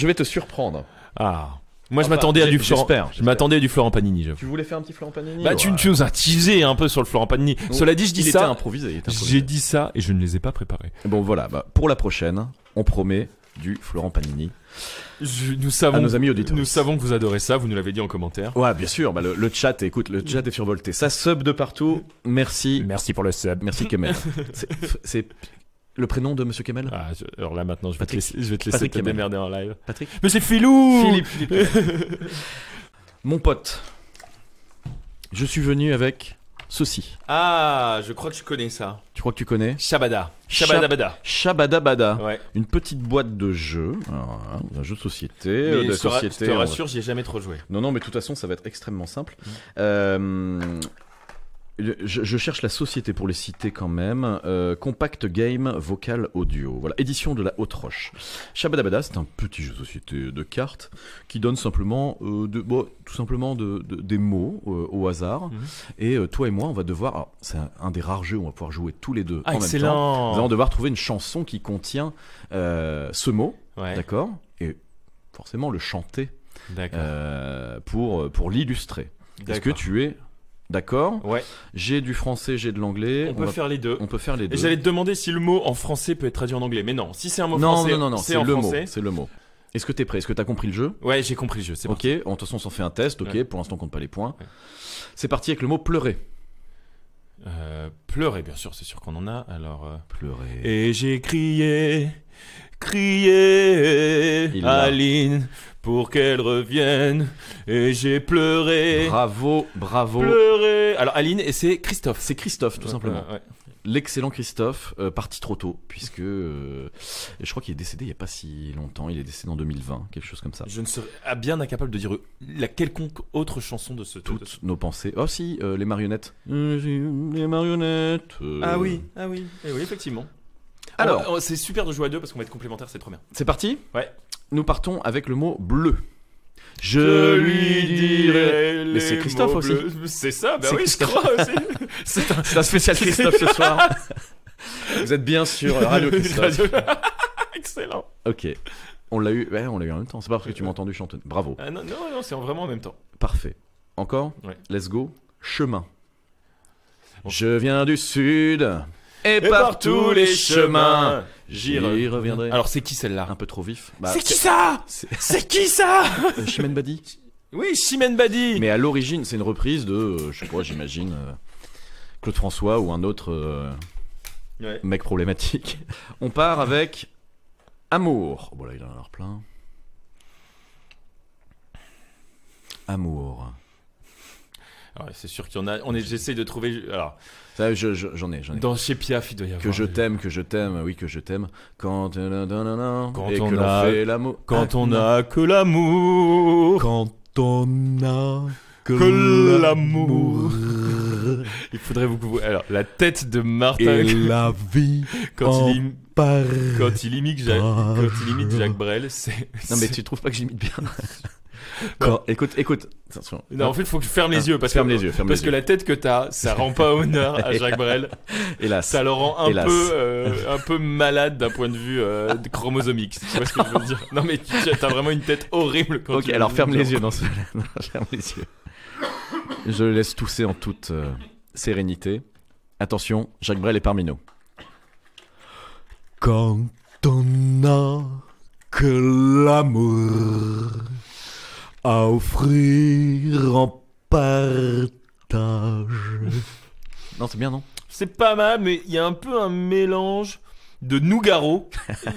vais te surprendre. Ah. Moi, je m'attendais à du Florent. Je m'attendais à du Florent Panini. J'avoue. Tu voulais faire un petit Florent Panini? Tu nous as teasé un peu sur le Florent Panini. Cela dit, je dis ça. Il était improvisé. J'ai dit ça et je ne les ai pas préparés. Bon, voilà. Pour la prochaine, on promet du Florent Panini. Nous savons, à nos amis auditeurs. Nous savons que vous adorez ça. Vous nous l'avez dit en commentaire. Ouais, bien sûr. Le chat, écoute, le chat est survolté. Ça sub de partout. Merci. Merci pour le sub. Merci Kemel. C'est le prénom de Monsieur Kemel? Alors là maintenant je vais te laisser te démerder en live. Patrick? Mais c'est Philou. Philippe. Mon pote, je suis venu avec ceci. Ah, je crois que je connais ça. Tu crois que tu connais. Shabada. Shabadabada. Shabadabada. Ouais. Une petite boîte de jeux. Alors, voilà, un jeu de société. Mais de je société te rassure, j'y ai jamais trop joué. Non, mais de toute façon, ça va être extrêmement simple. Je cherche la société pour les citer quand même. Compact Game Vocal Audio. Voilà, édition de la Haute Roche. Shabadabada, c'est un petit jeu de société de cartes qui donne simplement, tout simplement des mots au hasard. Et toi et moi, on va devoir. Alors, c'est un des rares jeux où on va pouvoir jouer tous les deux en même temps. Nous allons devoir trouver une chanson qui contient ce mot, d'accord, et forcément le chanter pour l'illustrer. Est-ce que tu es d'accord? Ouais. J'ai du français, j'ai de l'anglais. On peut faire les deux. On peut faire les deux. Et j'allais te demander si le mot en français peut être traduit en anglais. Mais non, si c'est un mot français, non, c'est en le français. mot. C'est le mot. Est-ce que t'es prêt? Est-ce que t'as compris le jeu? Ouais, j'ai compris le jeu. C'est ok. parti. De toute façon, on s'en fait un test. Ok. Ouais. Pour l'instant, on compte pas les points. Ouais. C'est parti avec le mot pleurer. Pleurer, bien sûr, c'est sûr qu'on en a. Alors. Pleurer. Et j'ai crié, Aline, pour qu'elle revienne. Et j'ai pleuré. Bravo. Pleuré. Alors Aline, et c'est Christophe. C'est Christophe, tout simplement. Ouais. L'excellent Christophe, parti trop tôt, puisque je crois qu'il est décédé il n'y a pas si longtemps. Il est décédé en 2020, quelque chose comme ça. Je ne serais bien incapable de dire la quelconque autre chanson de ce. Toutes nos pensées. Oh si, les marionnettes. Les marionnettes. Ah oui. Eh oui, effectivement. Alors, c'est super de jouer à deux parce qu'on va être complémentaires, c'est trop bien. C'est parti. Ouais. Nous partons avec le mot bleu. Je lui dirai. Mais c'est Christophe aussi. C'est ça, bah c'est oui, Christophe. je crois aussi. C'est un spécial Christophe ce soir. Vous êtes bien sur Radio Christophe. Excellent. Ok. On l'a eu en même temps. C'est pas parce que tu m'as entendu chanter. Bravo. Ah non, c'est vraiment en même temps. Parfait. Encore. Ouais. Let's go. Chemin. Je viens du sud. Et par tous les chemins, j'y reviendrai. Alors c'est qui celle-là? Un peu trop vif. C'est qui ça? C'est qui ça? Chimène Badi. Oui, Chimène Badi. Mais à l'origine, c'est une reprise de, je sais pas, j'imagine, Claude François ou un autre mec problématique. On part avec Amour. Bon là, il en a l'air plein. Amour. Alors, c'est sûr qu'il y en a. J'essaye de trouver. Alors, ça, j'en ai. Dans chez Piaf, il doit y avoir. Que je t'aime, oui, que je t'aime. Quand on a fait l'amour. Quand on a que l'amour. Quand on a que l'amour. Il faudrait vous. Alors, la tête de Martin. Et la vie. Quand il imite Jacques Brel, c'est. Non, mais tu trouves pas que j'imite bien? Écoute. Attention. Non, en fait, il faut que tu fermes les yeux parce que la tête que t'as, ça rend pas honneur à Jacques Brel. Hélas. Ça le rend un peu malade d'un point de vue chromosomique. Tu vois ce que je veux dire? Non, mais t'as vraiment une tête horrible. Ok, alors ferme les yeux dans ce. Ferme les yeux. Je le laisse tousser en toute sérénité. Attention, Jacques Brel est parmi nous. Quand on a que l'amour à offrir en partage. Non, c'est bien, non? C'est pas mal, mais il y a un peu un mélange de Nougaro.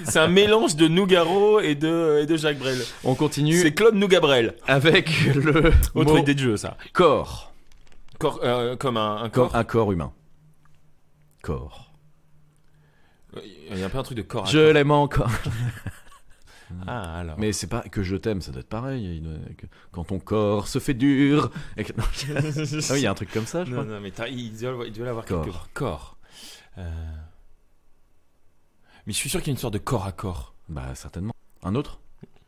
C'est un mélange de Nougaro et de Jacques Brel. On continue. C'est Claude Nougabrel. Avec le autre mot idée de jeu, ça. Corps. Comme un corps. Comme un corps humain. Corps. Il y a un peu un truc de corps. Je l'aime encore. Ah, alors. Mais c'est pas que je t'aime, ça doit être pareil. Quand ton corps se fait dur. Ah oui, il y a un truc comme ça, je crois. Non, mais il doit l'avoir quelque part. Corps. Mais je suis sûr qu'il y a une sorte de corps à corps. Bah, certainement. Un autre?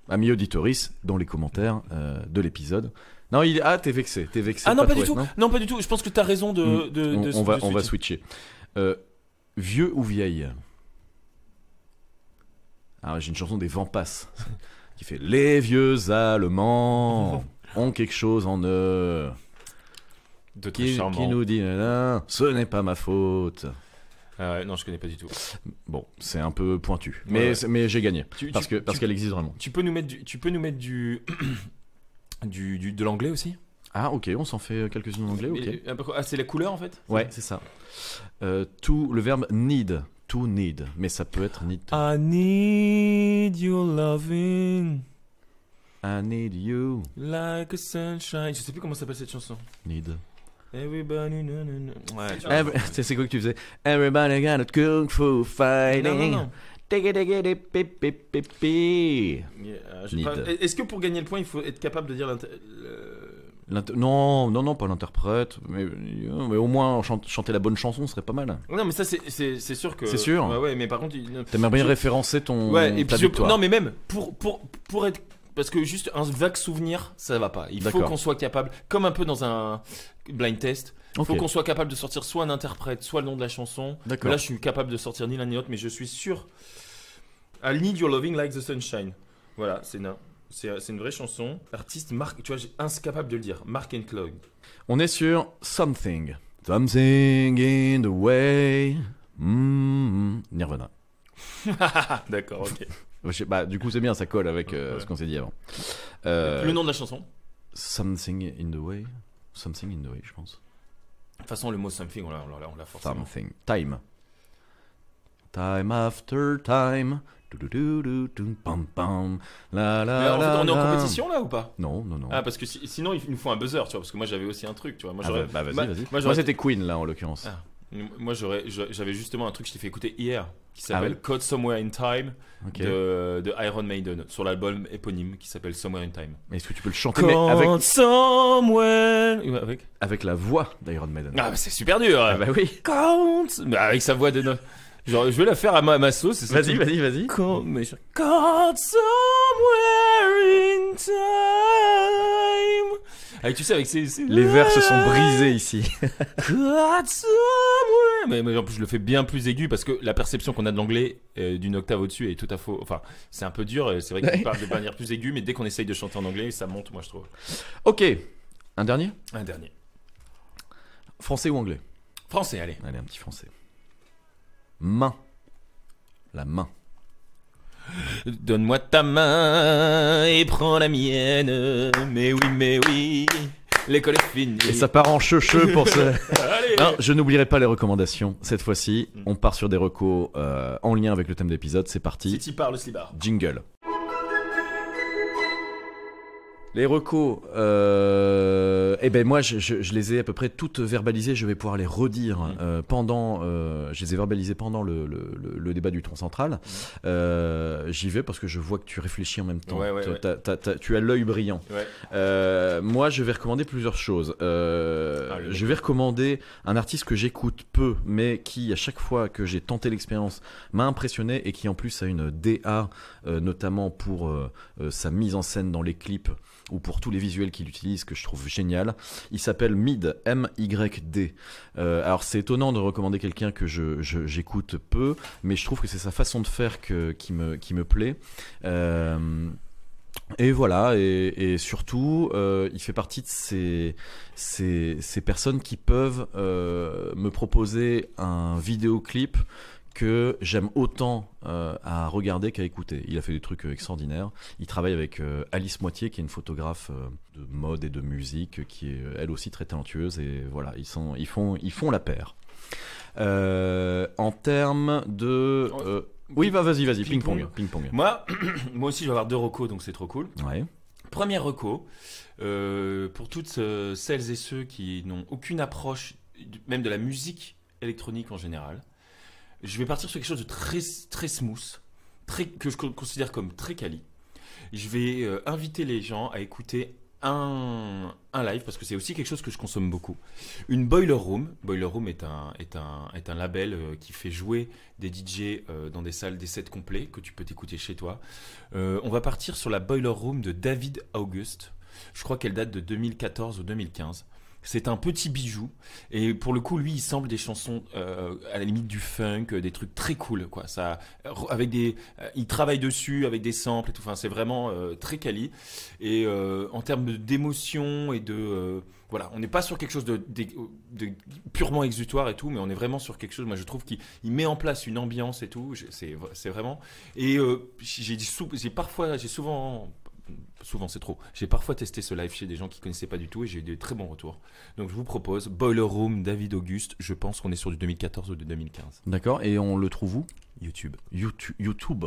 Ami auditoris, dans les commentaires de l'épisode. Non, t'es vexé. Ah non, pas du tout. Non, pas du tout. Je pense que t'as raison de on va switcher. Vieux ou vieille? Alors, j'ai une chanson des Vampas qui fait les vieux Allemands ont quelque chose en eux qui nous dit ce n'est pas ma faute. Non, je connais pas du tout. Bon, c'est un peu pointu, mais j'ai gagné parce qu'elle existe vraiment. Tu peux nous mettre de l'anglais aussi? Ah ok, on s'en fait quelques-unes en anglais. Ok. Ah, c'est la couleur en fait? Ouais, c'est ça. Le verbe need. To need, mais ça peut être need to. I need your loving. I need you. Like a sunshine. Je sais plus comment s'appelle cette chanson. Need. Everybody, no, no, no. Ouais, tu vois. C'est quoi que tu faisais? Everybody got a kung fu fighting. Non. Est-ce que pour gagner le point, il faut être capable de dire Non, pas l'interprète, mais au moins chanter la bonne chanson serait pas mal. Non, mais ça c'est sûr que. C'est sûr. Ouais, mais par contre, t'aimerais bien référencer ton. Ouais, et ta puis victoire. non, mais même pour être, parce que juste un vague souvenir, ça va pas. Il faut qu'on soit capable, comme un peu dans un blind test. Il faut qu'on soit capable de sortir soit un interprète, soit le nom de la chanson. D'accord. Là, je suis capable de sortir ni l'un ni l'autre, mais je suis sûr. I Need Your Loving Like the Sunshine. Voilà, c'est une vraie chanson. Artiste Mark, tu vois, j'ai incapable de le dire. Mark and Cloud. On est sur Something in the way. Nirvana. D'accord, ok. Bah, du coup, c'est bien, ça colle avec ce qu'on s'est dit avant. Le nom de la chanson? Something in the way, je pense. De toute façon, le mot something, on l'a forcément. Something. Time after time. Pam, pam, la, la, Mais en fait, la, on est en la. compétition là ou pas? Non. Ah, parce que sinon, il nous faut un buzzer, tu vois. Parce que moi, j'avais aussi un truc, tu vois. Moi, Vas-y. Moi, Moi, c'était Queen, là, en l'occurrence. Ah. Moi, j'avais justement un truc que je t'ai fait écouter hier qui s'appelle Caught Somewhere in Time de Iron Maiden sur l'album éponyme qui s'appelle Somewhere in Time. Mais est-ce que tu peux le chanter mais avec... Somewhere... avec la voix d'Iron Maiden? Ah, bah, c'est super dur. Ah, bah oui. Mais avec sa voix de... Genre, je vais la faire à ma sauce. Vas-y. Caught somewhere in time. Avec, tu sais, avec ces... Les vers se sont brisés ici. Caught somewhere. Mais en plus, je le fais bien plus aigu parce que la perception qu'on a de l'anglais d'une octave au-dessus est tout à fait... Enfin, c'est un peu dur. C'est vrai qu'on parle de manière plus aiguë, mais dès qu'on essaye de chanter en anglais, ça monte, moi, je trouve. Ok. Un dernier? Un dernier. Français ou anglais? Français, allez. Allez, un petit français. Main. La main. Donne-moi ta main et prends la mienne. Mais oui, l'école est finie. Et ça part en cheveux pour ce... Allez. Non, je n'oublierai pas les recommandations. Cette fois-ci, on part sur des recos en lien avec le thème d'épisode. C'est parti. Si t'y parles, slibard. Jingle. Les recos, eh ben moi je les ai à peu près toutes verbalisées. Je vais pouvoir les redire pendant. Je les ai verbalisées pendant le débat du tronc central. J'y vais parce que je vois que tu réfléchis en même temps. Ouais. Tu as l'œil brillant. Ouais. Moi, je vais recommander plusieurs choses. Je vais recommander un artiste que j'écoute peu, mais qui à chaque fois que j'ai tenté l'expérience m'a impressionné et qui en plus a une DA, notamment pour sa mise en scène dans les clips ou pour tous les visuels qu'il utilise, que je trouve génial. Il s'appelle Myd, M-Y-D. Alors c'est étonnant de recommander quelqu'un que j'écoute peu, mais je trouve que c'est sa façon de faire qui me plaît. Et voilà, et surtout, il fait partie de ces personnes qui peuvent me proposer un vidéoclip que j'aime autant à regarder qu'à écouter. Il a fait des trucs extraordinaires. Il travaille avec Alice Moitié, qui est une photographe de mode et de musique, qui est elle aussi très talentueuse. Et voilà, ils font la paire. En termes de... oui, vas-y, ping-pong. Moi aussi, je vais avoir 2 recos, donc c'est trop cool. Ouais. Première reco, pour toutes celles et ceux qui n'ont aucune approche, même de la musique électronique en général, je vais partir sur quelque chose de très, très smooth, que je considère comme très quali. Je vais inviter les gens à écouter un live, parce que c'est aussi quelque chose que je consomme beaucoup. Une Boiler Room. Boiler Room est un label qui fait jouer des DJ dans des salles, des sets complets que tu peux t'écouter chez toi. On va partir sur la Boiler Room de David August. Je crois qu'elle date de 2014 ou 2015. C'est un petit bijou, et pour le coup, lui, il sample des chansons à la limite du funk, des trucs très cool, quoi. Ça, avec il travaille dessus avec des samples et tout. Enfin, c'est vraiment très quali. Et en termes d'émotion et de voilà, on n'est pas sur quelque chose de purement exutoire et tout, mais on est vraiment sur quelque chose. Moi, je trouve qu'il met en place une ambiance et tout. C'est vraiment. Et souvent c'est trop. J'ai parfois testé ce live chez des gens qui connaissaient pas du tout et j'ai eu des très bons retours. Donc je vous propose Boiler Room, David August. Je pense qu'on est sur du 2014 ou de 2015. D'accord, et on le trouve où? YouTube. YouTube.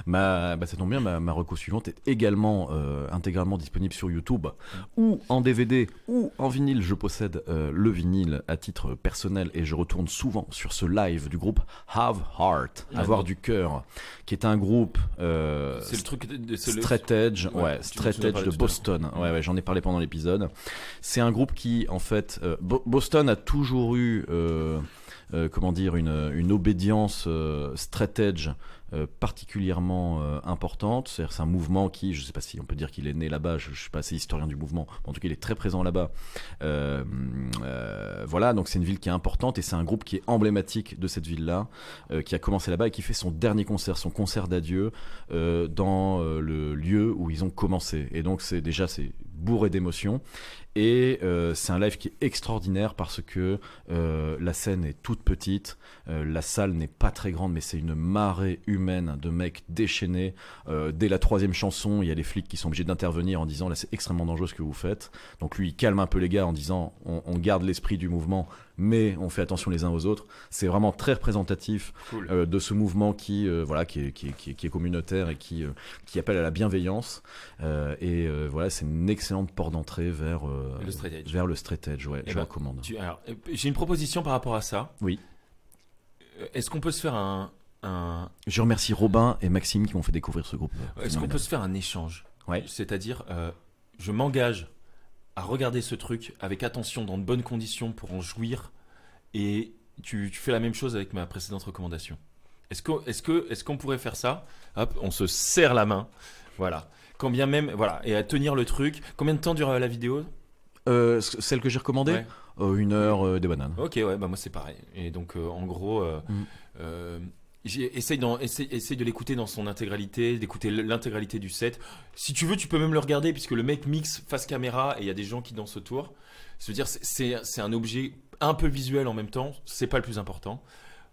Ça tombe bien, ma reco suivante est également intégralement disponible sur YouTube ou en DVD ou en vinyle. Je possède le vinyle à titre personnel et je retourne souvent sur ce live du groupe Have Heart, avoir du cœur, qui est un groupe c'est le truc straight edge, straight edge de Boston. Ouais, j'en ai parlé pendant l'épisode. C'est un groupe qui, en fait, Boston a toujours eu une obédience straight edge particulièrement importante. C'est un mouvement qui, je ne sais pas si on peut dire qu'il est né là-bas, je ne suis pas assez historien du mouvement, mais en tout cas il est très présent là-bas. Voilà, donc c'est une ville qui est importante et c'est un groupe qui est emblématique de cette ville-là, qui a commencé là-bas et qui fait son dernier concert, son concert d'adieu dans le lieu où ils ont commencé. Et donc c'est bourré d'émotions. Et c'est un live qui est extraordinaire parce que la scène est toute petite, la salle n'est pas très grande, mais c'est une marée humaine de mecs déchaînés. Dès la 3e chanson, il y a les flics qui sont obligés d'intervenir en disant là c'est extrêmement dangereux ce que vous faites. Donc lui il calme un peu les gars en disant on garde l'esprit du mouvement, mais on fait attention les uns aux autres. C'est vraiment très représentatif de ce mouvement qui est communautaire et qui appelle à la bienveillance. Voilà, c'est une excellente porte d'entrée vers le straight edge. Ouais, je recommande. J'ai une proposition par rapport à ça. Oui. Est-ce qu'on peut se faire un... Je remercie Robin et Maxime qui m'ont fait découvrir ce groupe. Est-ce qu'on peut se faire un échange? Ouais. C'est-à-dire, je m'engage à regarder ce truc avec attention, dans de bonnes conditions pour en jouir, et tu fais la même chose avec ma précédente recommandation. Est-ce qu'on pourrait faire ça? Hop, on se serre la main, voilà. Quand bien même, voilà, et à tenir le truc. Combien de temps dure la vidéo? Celle que j'ai recommandée, 1 heure, des bananes. Ok, ouais, moi c'est pareil. Et donc en gros, essaye de l'écouter dans son intégralité, d'écouter l'intégralité du set. Si tu veux, tu peux même le regarder puisque le mec mixe face caméra et il y a des gens qui dansent autour. C'est-à-dire, c'est un objet un peu visuel en même temps. C'est pas le plus important.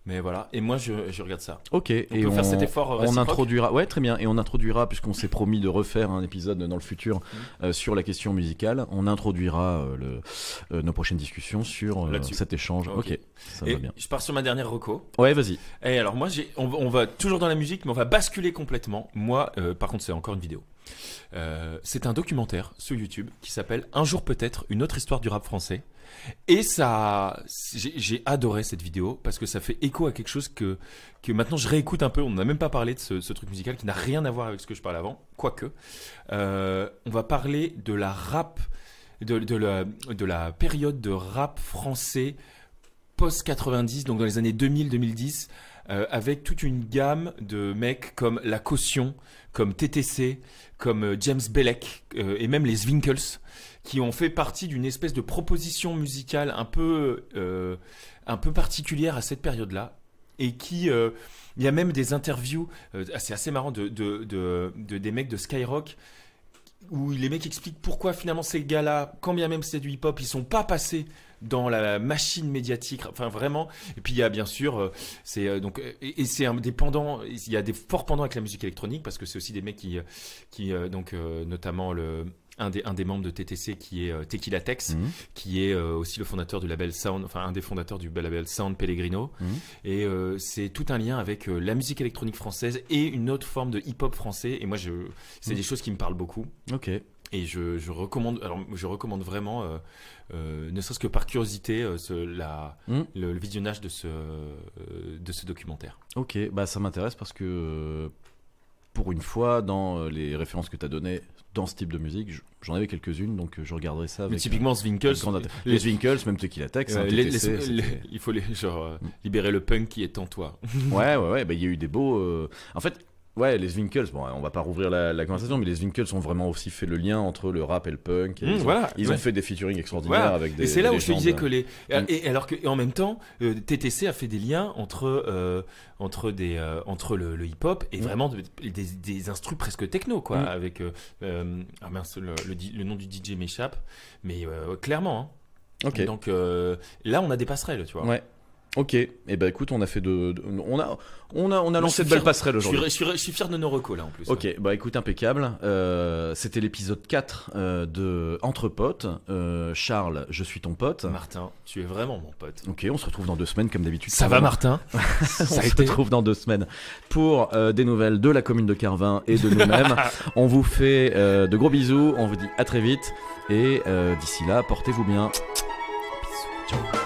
Mais voilà, et moi je regarde ça. Ok, on peut faire cet effort réciproque. On introduira, ouais, très bien, et on introduira, puisqu'on s'est promis de refaire un épisode dans le futur sur la question musicale, on introduira nos prochaines discussions sur cet échange. Ok, ça va bien. Je pars sur ma dernière reco. Ouais, vas-y. Et alors moi, on va toujours dans la musique, mais on va basculer complètement. Moi, par contre, c'est encore une vidéo. C'est un documentaire sur YouTube qui s'appelle Un jour peut-être, une autre histoire du rap français. Et ça, j'ai adoré cette vidéo parce que ça fait écho à quelque chose que maintenant je réécoute un peu. On n'a même pas parlé de ce truc musical qui n'a rien à voir avec ce que je parlais avant, quoique. On va parler de la rap, de la période de rap français post-90, donc dans les années 2000-2010, avec toute une gamme de mecs comme La Caution, comme TTC, comme James Bellec et même les Zwinkels, qui ont fait partie d'une espèce de proposition musicale un peu particulière à cette période-là, et qui il y a même des interviews, c'est assez marrant des mecs de Skyrock, où les mecs expliquent pourquoi finalement ces gars-là, quand bien même c'est du hip-hop, ils sont pas passés dans la machine médiatique, enfin vraiment. Et puis il y a bien sûr, c'est indépendant, il y a des forts pendants avec la musique électronique parce que c'est aussi des mecs qui notamment un des membres de TTC qui est Tequila Tex, qui est aussi le fondateur du label Sound, enfin un des fondateurs du label Sound Pellegrino. Et c'est tout un lien avec la musique électronique française et une autre forme de hip-hop français. Et moi, c'est des choses qui me parlent beaucoup. Ok. Et je recommande vraiment, ne serait-ce que par curiosité, le visionnage de ce documentaire. Ok, bah ça m'intéresse parce que pour une fois, dans les références que tu as données dans ce type de musique, j'en avais quelques-unes, donc je regarderai ça. Mais typiquement Zwinkels, les Zwinkels, même Tequila Tex, il faut libérer le punk qui est en toi. Ouais, bah il y a eu des beaux. En fait. Ouais, les Zwinkels, bon, on va pas rouvrir la conversation, mais les Zwinkels ont vraiment aussi fait le lien entre le rap et le punk. Et ils ont fait des featuring extraordinaires avec des. Et c'est là où je te disais que et en même temps, TTC a fait des liens entre le hip-hop et vraiment des instrus presque techno, quoi, avec le nom du DJ m'échappe, mais clairement. Hein. Ok. Donc là, on a des passerelles, tu vois. Ouais. Ok, et bah écoute, on a fait on a lancé de belles passerelles aujourd'hui. Je suis fier de nos recos là en plus. Ok, bah écoute, impeccable. C'était l'épisode 4 de Entre potes. Charles, je suis ton pote. Martin, tu es vraiment mon pote. Ok, on se retrouve dans 2 semaines comme d'habitude. Ça va Martin? On se retrouve dans 2 semaines pour des nouvelles de la commune de Carvin et de nous-mêmes. On vous fait de gros bisous, on vous dit à très vite et d'ici là, portez-vous bien. Bisous, ciao.